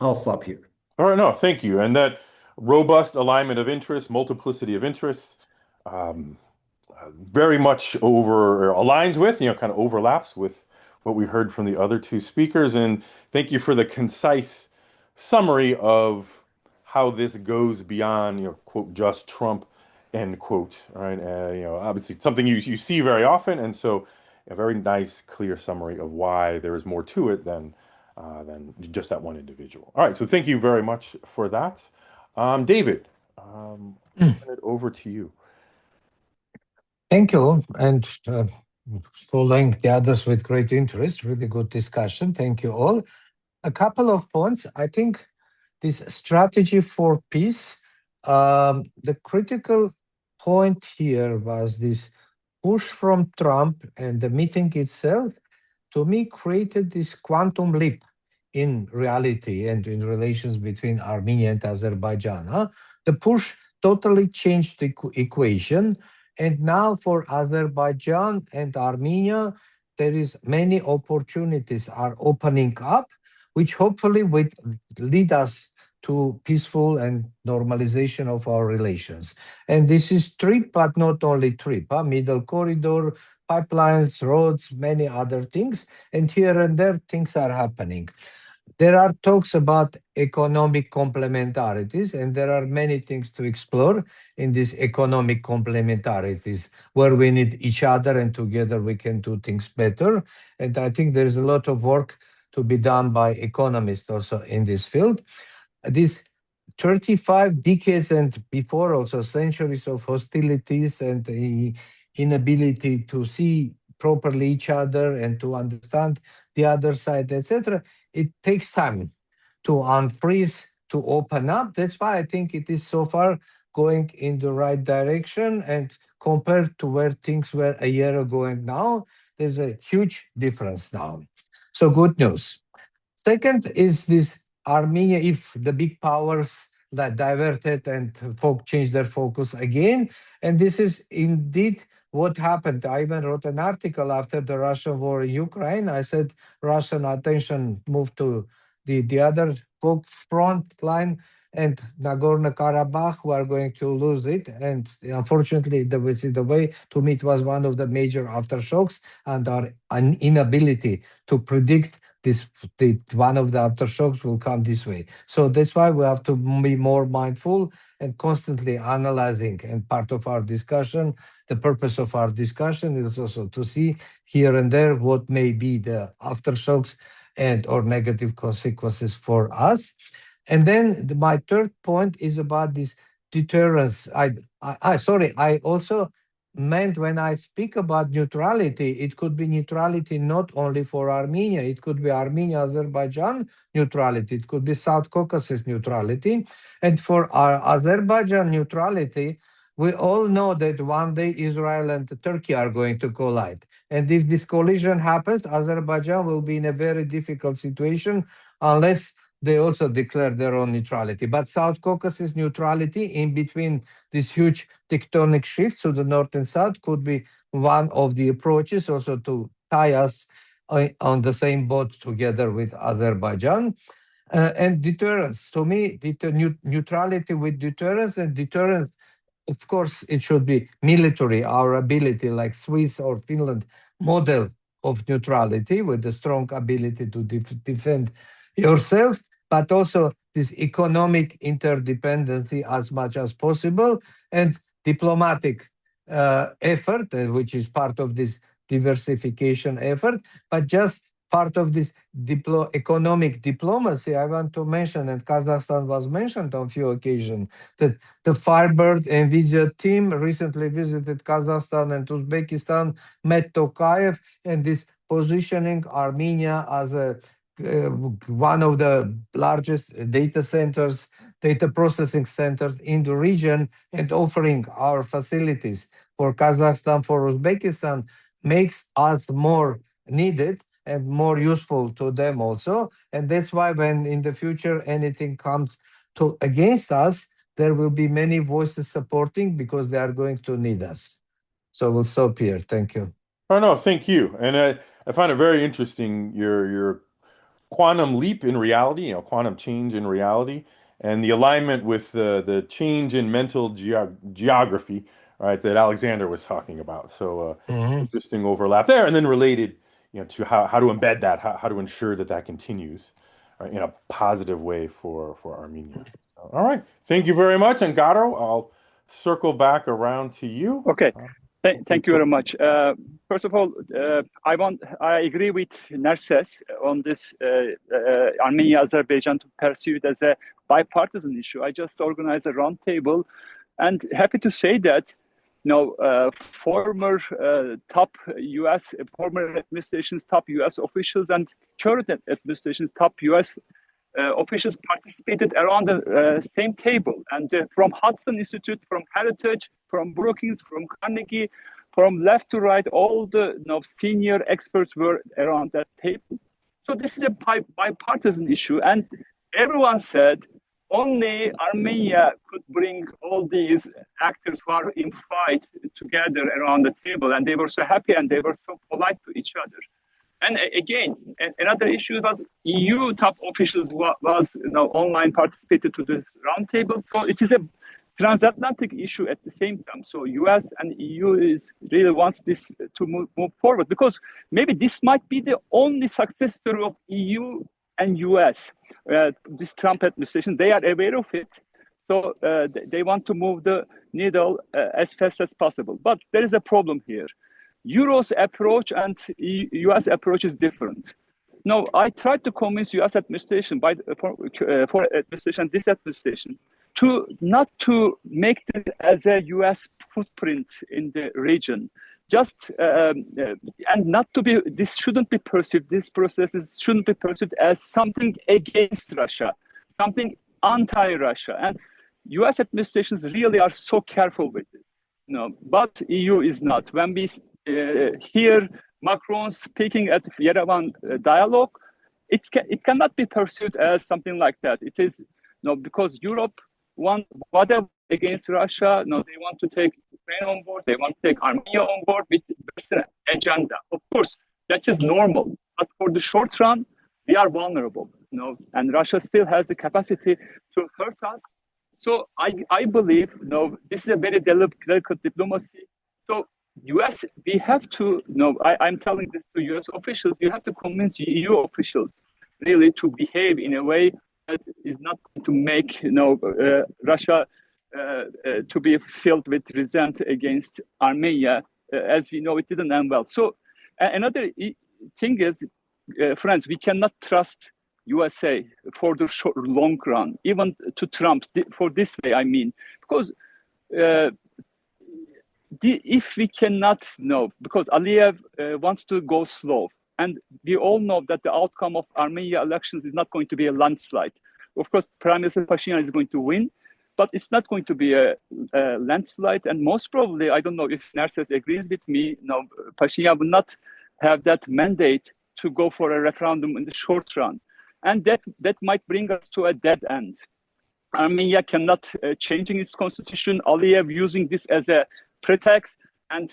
I'll stop here. All right, no, thank you. And that robust alignment of interests, multiplicity of interests, very much aligns with, kind of overlaps with what we heard from the other two speakers. And thank you for the concise summary of how this goes beyond, quote, just Trump, end quote. All right, obviously something you see very often, and so a very nice, clear summary of why there is more to it than just that one individual. All right, so thank you very much for that. David, I'll turn it over to you. Thank you, and following the others with great interest. Really good discussion. Thank you all. A couple of points. I think this strategy for peace, the critical point here was this push from Trump, and the meeting itself, to me, created this quantum leap in reality and in relations between Armenia and Azerbaijan. The push totally changed the equation. And now for Azerbaijan and Armenia, there is many opportunities are opening up, which hopefully will lead us to peaceful and normalization of our relations. And this is trip, but not only trip, middle corridor, pipelines, roads, many other things. And here and there, things are happening. There are talks about economic complementarities, and there are many things to explore in these economic complementarities, where we need each other and together we can do things better. And I think there's a lot of work to be done by economists also in this field. These 35 decades and before also centuries of hostilities and the inability to see properly each other and to understand the other side, etc. It takes time to unfreeze, to open up. That's why I think it is so far going in the right direction. And compared to where things were a year ago and now, there's a huge difference now. So good news. Second is this Armenia, if the big powers diverted and changed their focus again. And this is indeed what happened. I even wrote an article after the Russian war in Ukraine. I said Russian attention moved to the other front line, and Nagorno-Karabakh were going to lose it. And unfortunately, the way to me, it was one of the major aftershocks, and our inability to predict one of the aftershocks will come this way. So that's why we have to be more mindful and constantly analyzing. And part of our discussion, the purpose of our discussion is also to see here and there what may be the aftershocks and or negative consequences for us. And then my third point is about this deterrence. I also meant when I speak about neutrality, it could be neutrality not only for Armenia, it could be Armenia-Azerbaijan neutrality, it could be South Caucasus neutrality. And for our Azerbaijan neutrality, we all know that one day Israel and Turkey are going to collide. And if this collision happens, Azerbaijan will be in a very difficult situation unless they also declare their own neutrality. But South Caucasus neutrality in between these huge tectonic shifts to the north and south could be one of the approaches also to tie us on the same boat together with Azerbaijan. And deterrence, to me, neutrality with deterrence, and deterrence, of course, it should be military, our ability, like Swiss or Finland model of neutrality with a strong ability to defend yourself, but also this economic interdependency as much as possible, and diplomatic effort, which is part of this diversification effort, but just part of this economic diplomacy. I want to mention, and Kazakhstan was mentioned on a few occasions, that the Firebird NVIDIA team recently visited Kazakhstan and Uzbekistan, met Tokayev, and this positioning Armenia as one of the largest data processing centers in the region, and offering our facilities for Kazakhstan, for Uzbekistan, makes us more needed and more useful to them also. And that's why when in the future anything comes against us, there will be many voices supporting, because they are going to need us. So we'll stop here. Thank you. Oh, no, thank you. And I find it very interesting, your quantum leap in reality, quantum change in reality, and the alignment with the change in mental geography, right, that Alexander was talking about. So interesting overlap there, and then related, to how to embed that, how to ensure that continues in a positive way for Armenia. All right, thank you very much, and Garo, I'll circle back around to you. Okay. Thank you very much. First of all, I agree with Narses on this Armenia-Azerbaijan to pursue it as a bipartisan issue. I just organized a roundtable, and happy to say that, former administration's top U.S. officials and current administration's top U.S. Officials participated around the same table, and from Hudson Institute, from Heritage, from Brookings, from Carnegie, from left to right, all the senior experts were around that table. So this is a bipartisan issue, and everyone said only Armenia could bring all these actors who are in fight together around the table, and they were so happy and they were so polite to each other. And again, another issue was EU top officials was online participated to this roundtable. So it is a transatlantic issue at the same time. So US and EU really wants this to move forward, because maybe this might be the only success story of EU and US. This Trump administration, they are aware of it. So they want to move the needle as fast as possible. But there is a problem here. Euro's approach and US approach is different. Now, I tried to convince US administration for administration, this administration, to not to make this as a US footprint in the region, just and not to be. This shouldn't be perceived. This process shouldn't be perceived as something against Russia, something anti-Russia, and US administrations really are so careful with it. But EU is not. When we hear Macron speaking at Yerevan dialogue, it cannot be perceived as something like that. It is because Europe want whatever against Russia. No, they want to take Ukraine on board. They want to take Armenia on board with Western agenda. Of course, that is normal. But for the short run, we are vulnerable. And Russia still has the capacity to hurt us. So I believe, this is a very delicate diplomacy. So US, we have to, I'm telling this to US officials, you have to convince EU officials really to behave in a way that is not going to make, Russia to be filled with resent against Armenia. As we know, it didn't end well. So another thing is, friends, we cannot trust USA for the long run, even to Trump for this way, I mean, because if we cannot know, because Aliyev wants to go slow, and we all know that the outcome of Armenia elections is not going to be a landslide. Of course, Prime Minister Pashinyan is going to win, but it's not going to be a landslide. And most probably, I don't know if Narses agrees with me, Pashinyan will not have that mandate to go for a referendum in the short run. And that might bring us to a dead end. Armenia cannot changing its constitution. Aliyev using this as a pretext and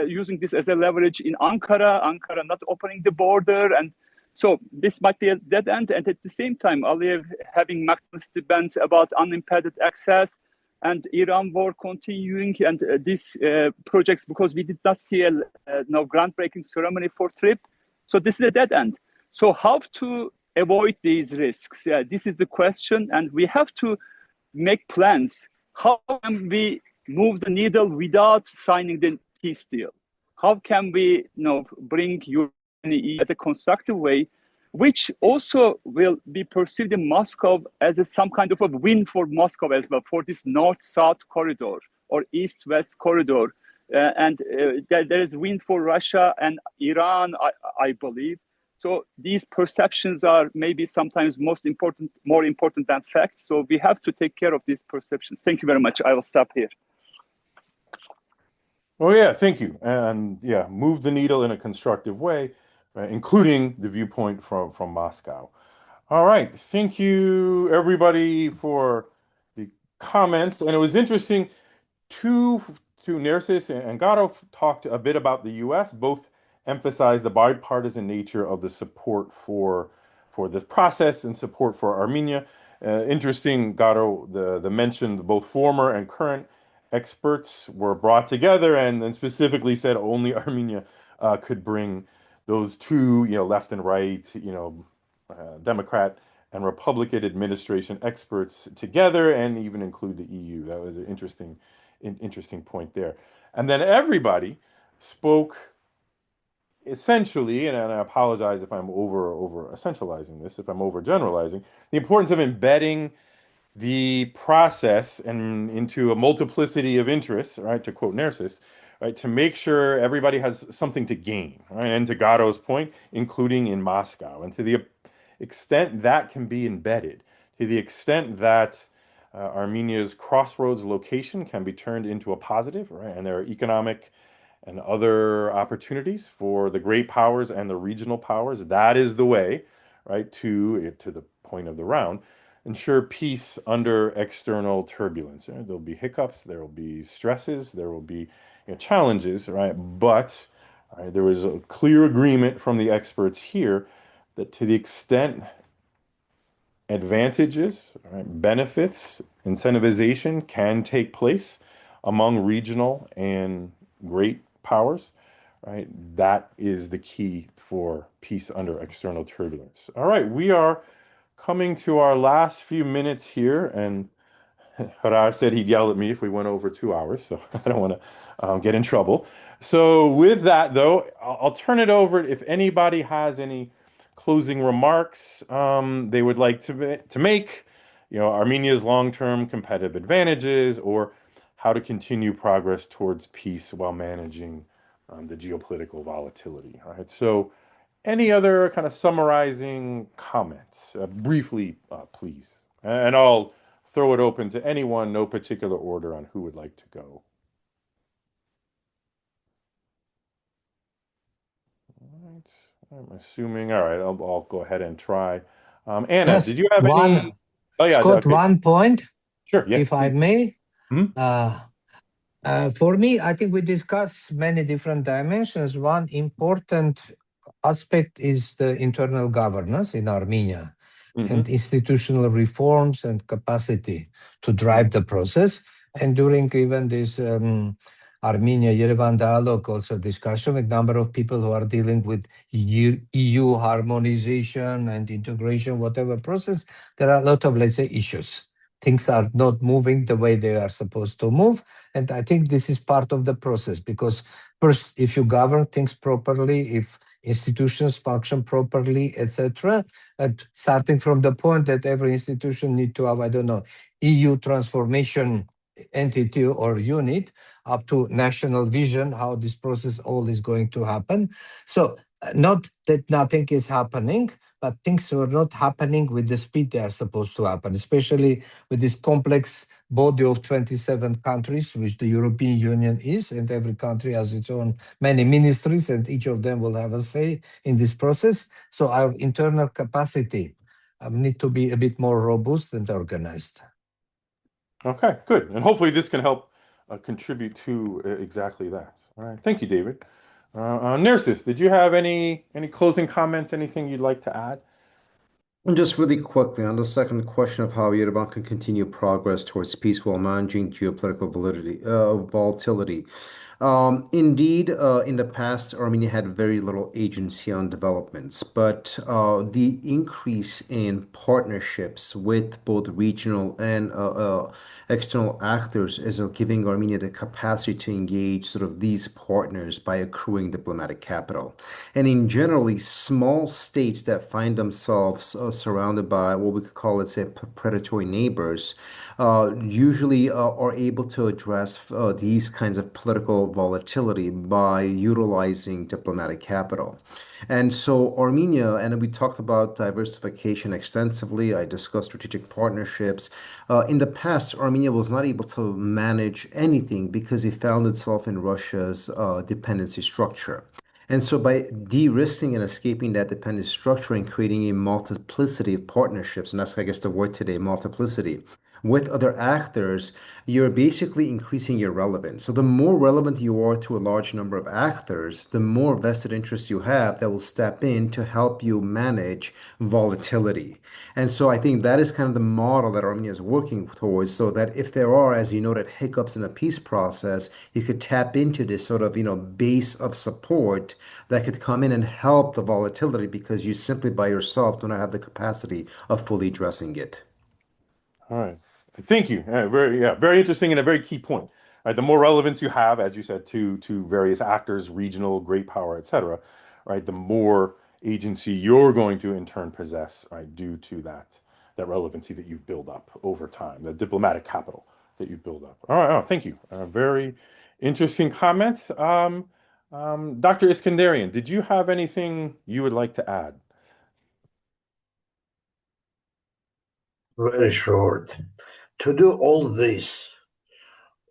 using this as a leverage in Ankara not opening the border. And so this might be a dead end. And at the same time, Aliyev having maximalist demands about unimpeded access and Iran war continuing and these projects, because we did not see a groundbreaking ceremony for TRIP. So this is a dead end. So how to avoid these risks? This is the question, and we have to make plans. How can we move the needle without signing the peace deal? How can we bring Europe in a constructive way, which also will be perceived in Moscow as some kind of a win for Moscow as well, for this north-south corridor or east-west corridor. And there is win for Russia and Iran, I believe. So these perceptions are maybe sometimes more important than facts. So we have to take care of these perceptions. Thank you very much. I will stop here. Oh yeah, thank you. And yeah, move the needle in a constructive way, right, including the viewpoint from Moscow. All right, thank you everybody for the comments. And it was interesting, two Nersis and Garo talked a bit about the U.S., both emphasize the bipartisan nature of the support for this process and support for Armenia. Interesting, Garo, the mentioned both former and current experts were brought together and then specifically said only Armenia could bring those two, left and right, Democrat and Republican administration experts together and even include the EU. That was an interesting point there. And then everybody spoke essentially, and I apologize if I'm over essentializing this, if I'm overgeneralizing, the importance of embedding the process and into a multiplicity of interests, right, to quote Nersis, right, to make sure everybody has something to gain, right, and to Garo's point, including in Moscow. And to the extent that can be embedded, to the extent that Armenia's crossroads location can be turned into a positive, right, and there are economic and other opportunities for the great powers and the regional powers, that is the way, right, to the point of the round, ensure peace under external turbulence. Right? There'll be hiccups, there will be stresses, there will be challenges, right? But there was a clear agreement from the experts here that to the extent advantages, right, benefits, incentivization can take place among regional and great powers, right? That is the key for peace under external turbulence. All right, we are coming to our last few minutes here, and Harar said he'd yell at me if we went over 2 hours, so I don't want to get in trouble. So with that, though, I'll turn it over if anybody has any closing remarks they would like to make, Armenia's long-term competitive advantages, or how to continue progress towards peace while managing the geopolitical volatility. All right, so any other kind of summarizing comments, briefly, please, and I'll throw it open to anyone, no particular order on who would like to go. All right, I'm assuming. All right, I'll go ahead and try. Anna, Yes, did you have any? Scott, Okay. 1 point. Sure. Yes. If I may. Mm-hmm. For me, I think we discussed many different dimensions. One important aspect is the internal governance in Armenia and institutional reforms and capacity to drive the process. And during even this Armenia-Yerevan dialogue, also discussion with a number of people who are dealing with EU harmonization and integration, whatever process, there are a lot of, let's say, issues. Things are not moving the way they are supposed to move. And I think this is part of the process, because first, if you govern things properly, if institutions function properly, etc., and starting from the point that every institution need to have, I don't know, EU transformation entity or unit, up to national vision, how this process all is going to happen. So not that nothing is happening, but things are not happening with the speed they are supposed to happen, especially with this complex body of 27 countries, which the European Union is, and every country has its own many ministries, and each of them will have a say in this process. So our internal capacity need to be a bit more robust and organized. Okay, good. And hopefully this can help contribute to exactly that. All right. Thank you, David. Nersis, did you have any closing comments, anything you'd like to add? And just really quickly on the second question of how Yerevan can continue progress towards peace while managing geopolitical volatility. Indeed, in the past, Armenia had very little agency on developments, but the increase in partnerships with both regional and external actors is giving Armenia the capacity to engage sort of these partners by accruing diplomatic capital. And in generally, small states that find themselves surrounded by what we could call, let's say, predatory neighbors, usually are able to address these kinds of political volatility by utilizing diplomatic capital. And so Armenia, and we talked about diversification extensively. I discussed strategic partnerships. In the past, Armenia was not able to manage anything because it found itself in Russia's dependency structure. And so by de-risking and escaping that dependent structure and creating a multiplicity of partnerships, and that's, I guess, the word today, multiplicity, with other actors, you're basically increasing your relevance. So the more relevant you are to a large number of actors, the more vested interest you have that will step in to help you manage volatility. And so I think that is kind of the model that Armenia is working towards, so that if there are, as you noted, hiccups in the peace process, you could tap into this sort of, base of support that could come in and help the volatility, because you simply by yourself do not have the capacity of fully addressing it. All right. Thank you. Very interesting and a very key point. Right, the more relevance you have, as you said, to various actors, regional, great power, etc., right, the more agency you're going to in turn possess, right, due to that relevancy that you've built up over time, the diplomatic capital that you build up. All right. Oh, thank you. Very interesting comments. Dr. Iskandarian, did you have anything you would like to add? Very short. To do all this,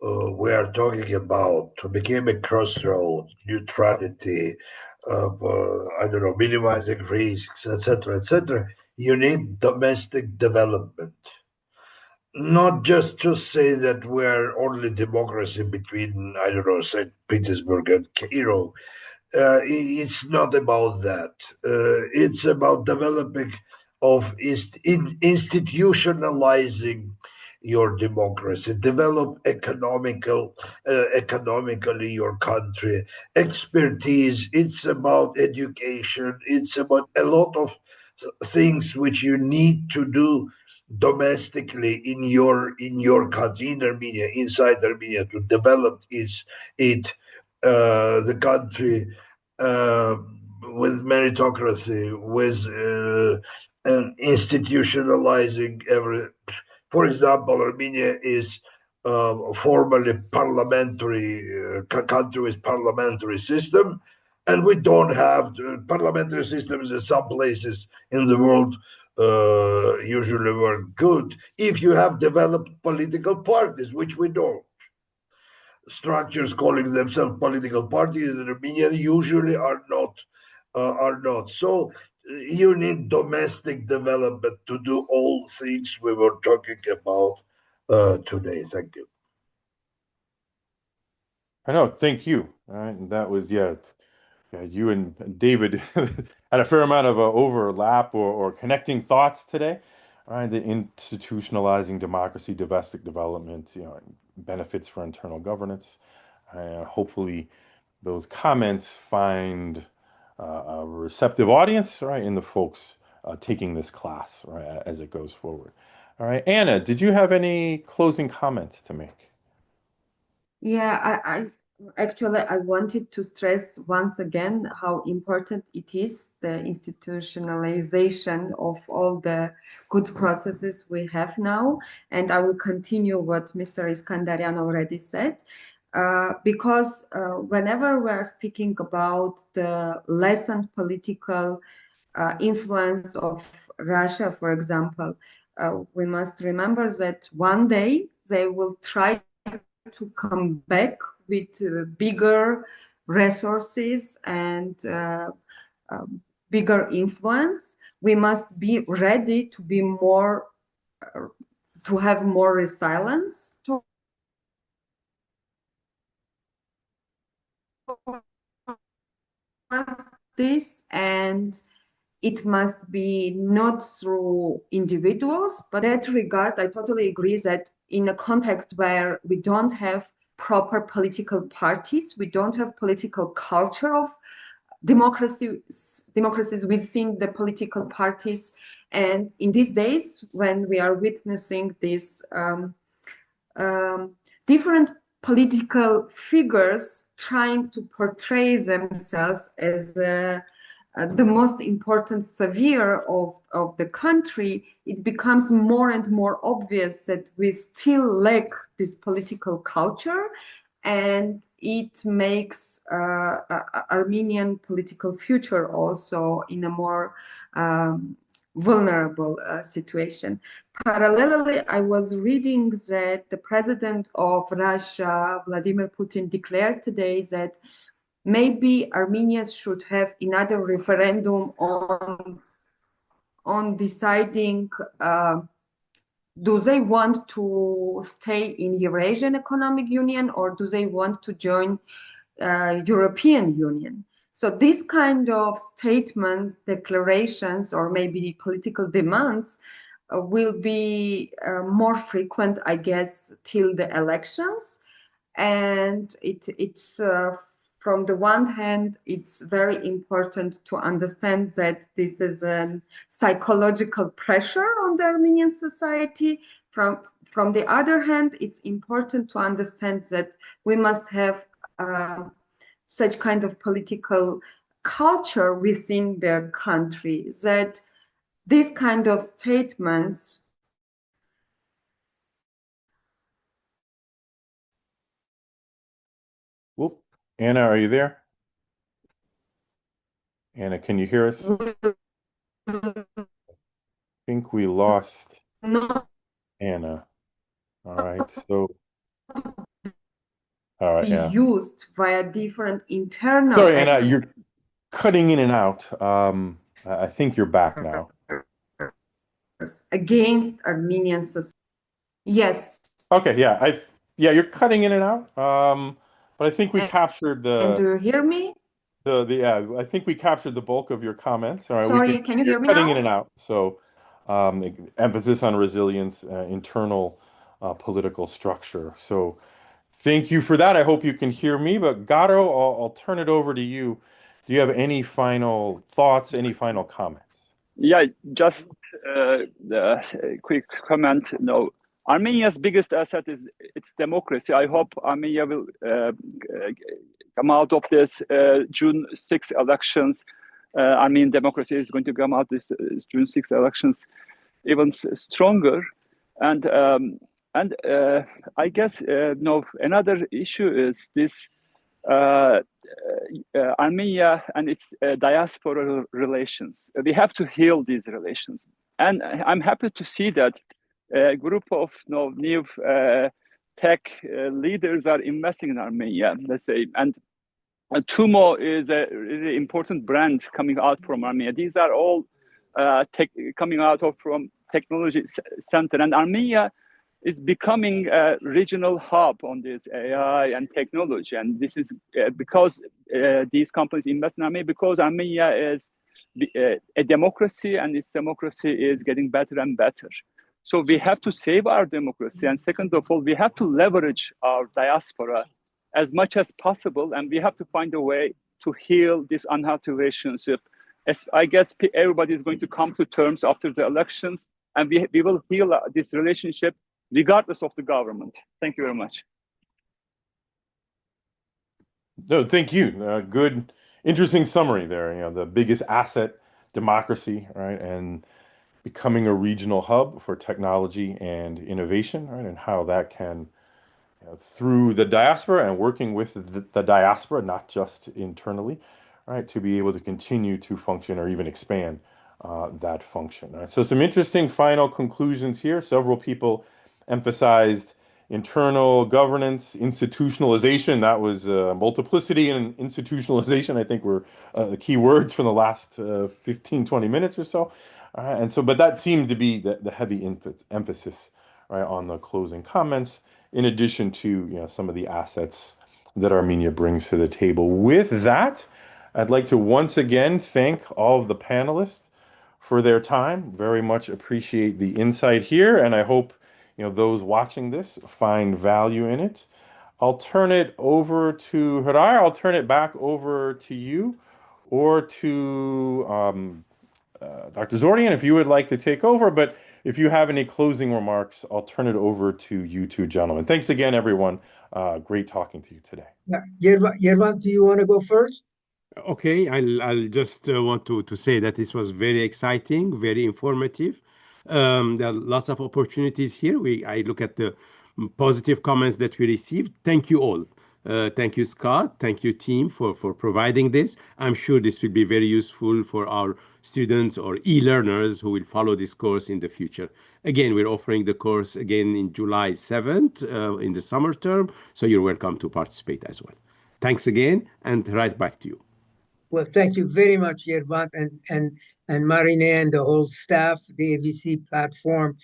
we are talking about to become a crossroad, neutrality, I don't know, minimizing risks, etc., you need domestic development. Not just to say that we're only democracy between, I don't know, St. Petersburg and Cairo. It's not about that. It's about developing of institutionalizing your democracy, develop economically your country, expertise. It's about education. It's about a lot of things which you need to do domestically in your country, in Armenia, inside Armenia, to develop the country with meritocracy, with institutionalizing every. For example, Armenia is formally parliamentary country with parliamentary system, and we don't have parliamentary systems in some places in the world. Usually work good if you have developed political parties, which we don't. Structures calling themselves political parties in Armenia usually are not. So you need domestic development to do all things we were talking about today. Thank you. I know. Thank you. All right, and that was you and David had a fair amount of overlap or connecting thoughts today. All right, the institutionalizing democracy, domestic development, benefits for internal governance. Hopefully, those comments find a receptive audience, right, in the folks taking this class, right, as it goes forward. All right, Anna, did you have any closing comments to make? Yeah, I actually I wanted to stress once again how important it is, the institutionalization of all the good processes we have now. And I will continue what Mr. Iskandarian already said. Because whenever we are speaking about the lessened political influence of Russia, for example, we must remember that one day they will try to come back with bigger resources and bigger influence. We must be ready to be more, to have more resilience to this, and it must be not through individuals, but in that regard, I totally agree that in a context where we don't have proper political parties, we don't have political culture of democracies within the political parties. And in these days, when we are witnessing these different political figures trying to portray themselves as the most important savior of the country, it becomes more and more obvious that we still lack this political culture, and it makes Armenian political future also in a more vulnerable situation. Parallelly, I was reading that the president of Russia, Vladimir Putin, declared today that maybe Armenians should have another referendum on deciding do they want to stay in Eurasian Economic Union or do they want to join European Union. So this kind of statements, declarations, or maybe political demands will be more frequent, I guess, till the elections. And it's from the one hand, it's very important to understand that this is a psychological pressure on the Armenian society. From the other hand, it's important to understand that we must have such kind of political culture within the country, that these kind of statements Whoop. Anna, are you there? Anna, can you hear us? I think we lost Anna. All right. So, all right. Yeah. used via different internal. Sorry, Anna, you're cutting in and out. I think you're back now. Against Armenian society. Yes. Okay. Yeah. You're cutting in and out. But I think we captured the. And do you hear me? I think we captured the bulk of your comments. All right. Sorry, can you hear me cutting now? in and out. So, emphasis on resilience, internal political structure. So, thank you for that. I hope you can hear me. But Gato, I'll turn it over to you. Do you have any final thoughts? Any final comments? Yeah, just a quick comment. No, Armenia's biggest asset is its democracy. I hope Armenia will come out of this June 6 elections. Armenian democracy is going to come out this June 6 elections even stronger. And I guess another issue is this Armenia and its diaspora relations. We have to heal these relations. And I'm happy to see that a group of new tech leaders are investing in Armenia, let's say. And Tumo is a really important brand coming out from Armenia. These are all coming out from technology center. And Armenia is becoming a regional hub on this AI and technology. And this is because these companies invest in Armenia, because Armenia is a democracy, and its democracy is getting better and better. So we have to save our democracy. And second of all, we have to leverage our diaspora as much as possible. And we have to find a way to heal this unhealthy relationship. As I guess everybody is going to come to terms after the elections, and we will heal this relationship regardless of the government. Thank you very much. No, thank you. Good, interesting summary there. You know, the biggest asset, democracy, right, and becoming a regional hub for technology and innovation, right, and how that can, you know, through the diaspora and working with the diaspora, not just internally, right, to be able to continue to function or even expand that function. Right? So some interesting final conclusions here. Several people emphasized internal governance, institutionalization. That was multiplicity and institutionalization, I think, were the key words from the last 15, 20 minutes or so. And so, but that seemed to be the heavy emphasis, right, on the closing comments, in addition to, you know, some of the assets that Armenia brings to the table. With that, I'd like to once again thank all of the panelists for their time. Very much appreciate the insight here, and I hope, you know, those watching this find value in it. I'll turn it over to Harar. I'll turn it back over to you, or to Dr. Zordian, if you would like to take over. But if you have any closing remarks, I'll turn it over to you two gentlemen. Thanks again, everyone. Great talking to you today. Yervan, do you want to go first? Okay, I'll just want to say that this was very exciting, very informative. There are lots of opportunities here. I look at the positive comments that we received. Thank you all. Thank you, Scott. Thank you, team, for providing this. I'm sure this will be very useful for our students or e-learners who will follow this course in the future. Again, we're offering the course again in July 7th in the summer term, so you're welcome to participate as well. Thanks again, and right back to you. Well, thank you very much, Yervan, and Marine and the whole staff, the AVC platform.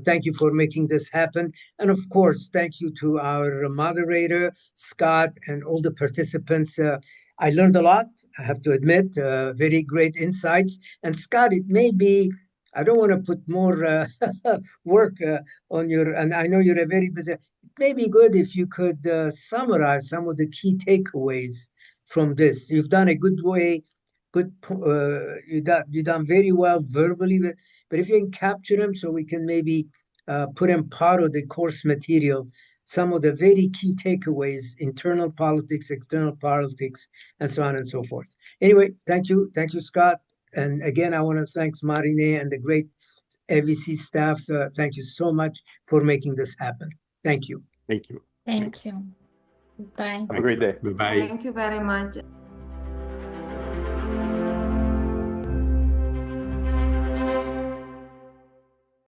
Thank you for making this happen. And of course, thank you to our moderator, Scott, and all the participants. I learned a lot, I have to admit, very great insights. And Scott, it may be, I don't want to put more work on your, and I know you're a very busy, it may be good if you could summarize some of the key takeaways from this. You've done a good way, you've done very well verbally, but if you can capture them so we can maybe put them part of the course material, some of the very key takeaways, internal politics, external politics, and so on and so forth. Anyway, thank you, Scott. And again, I want to thank Marine and the great AVC staff. Thank you so much for making this happen. Thank you. Thank you. Thank you. Bye. Have a great day. Bye-bye. Thank you very much.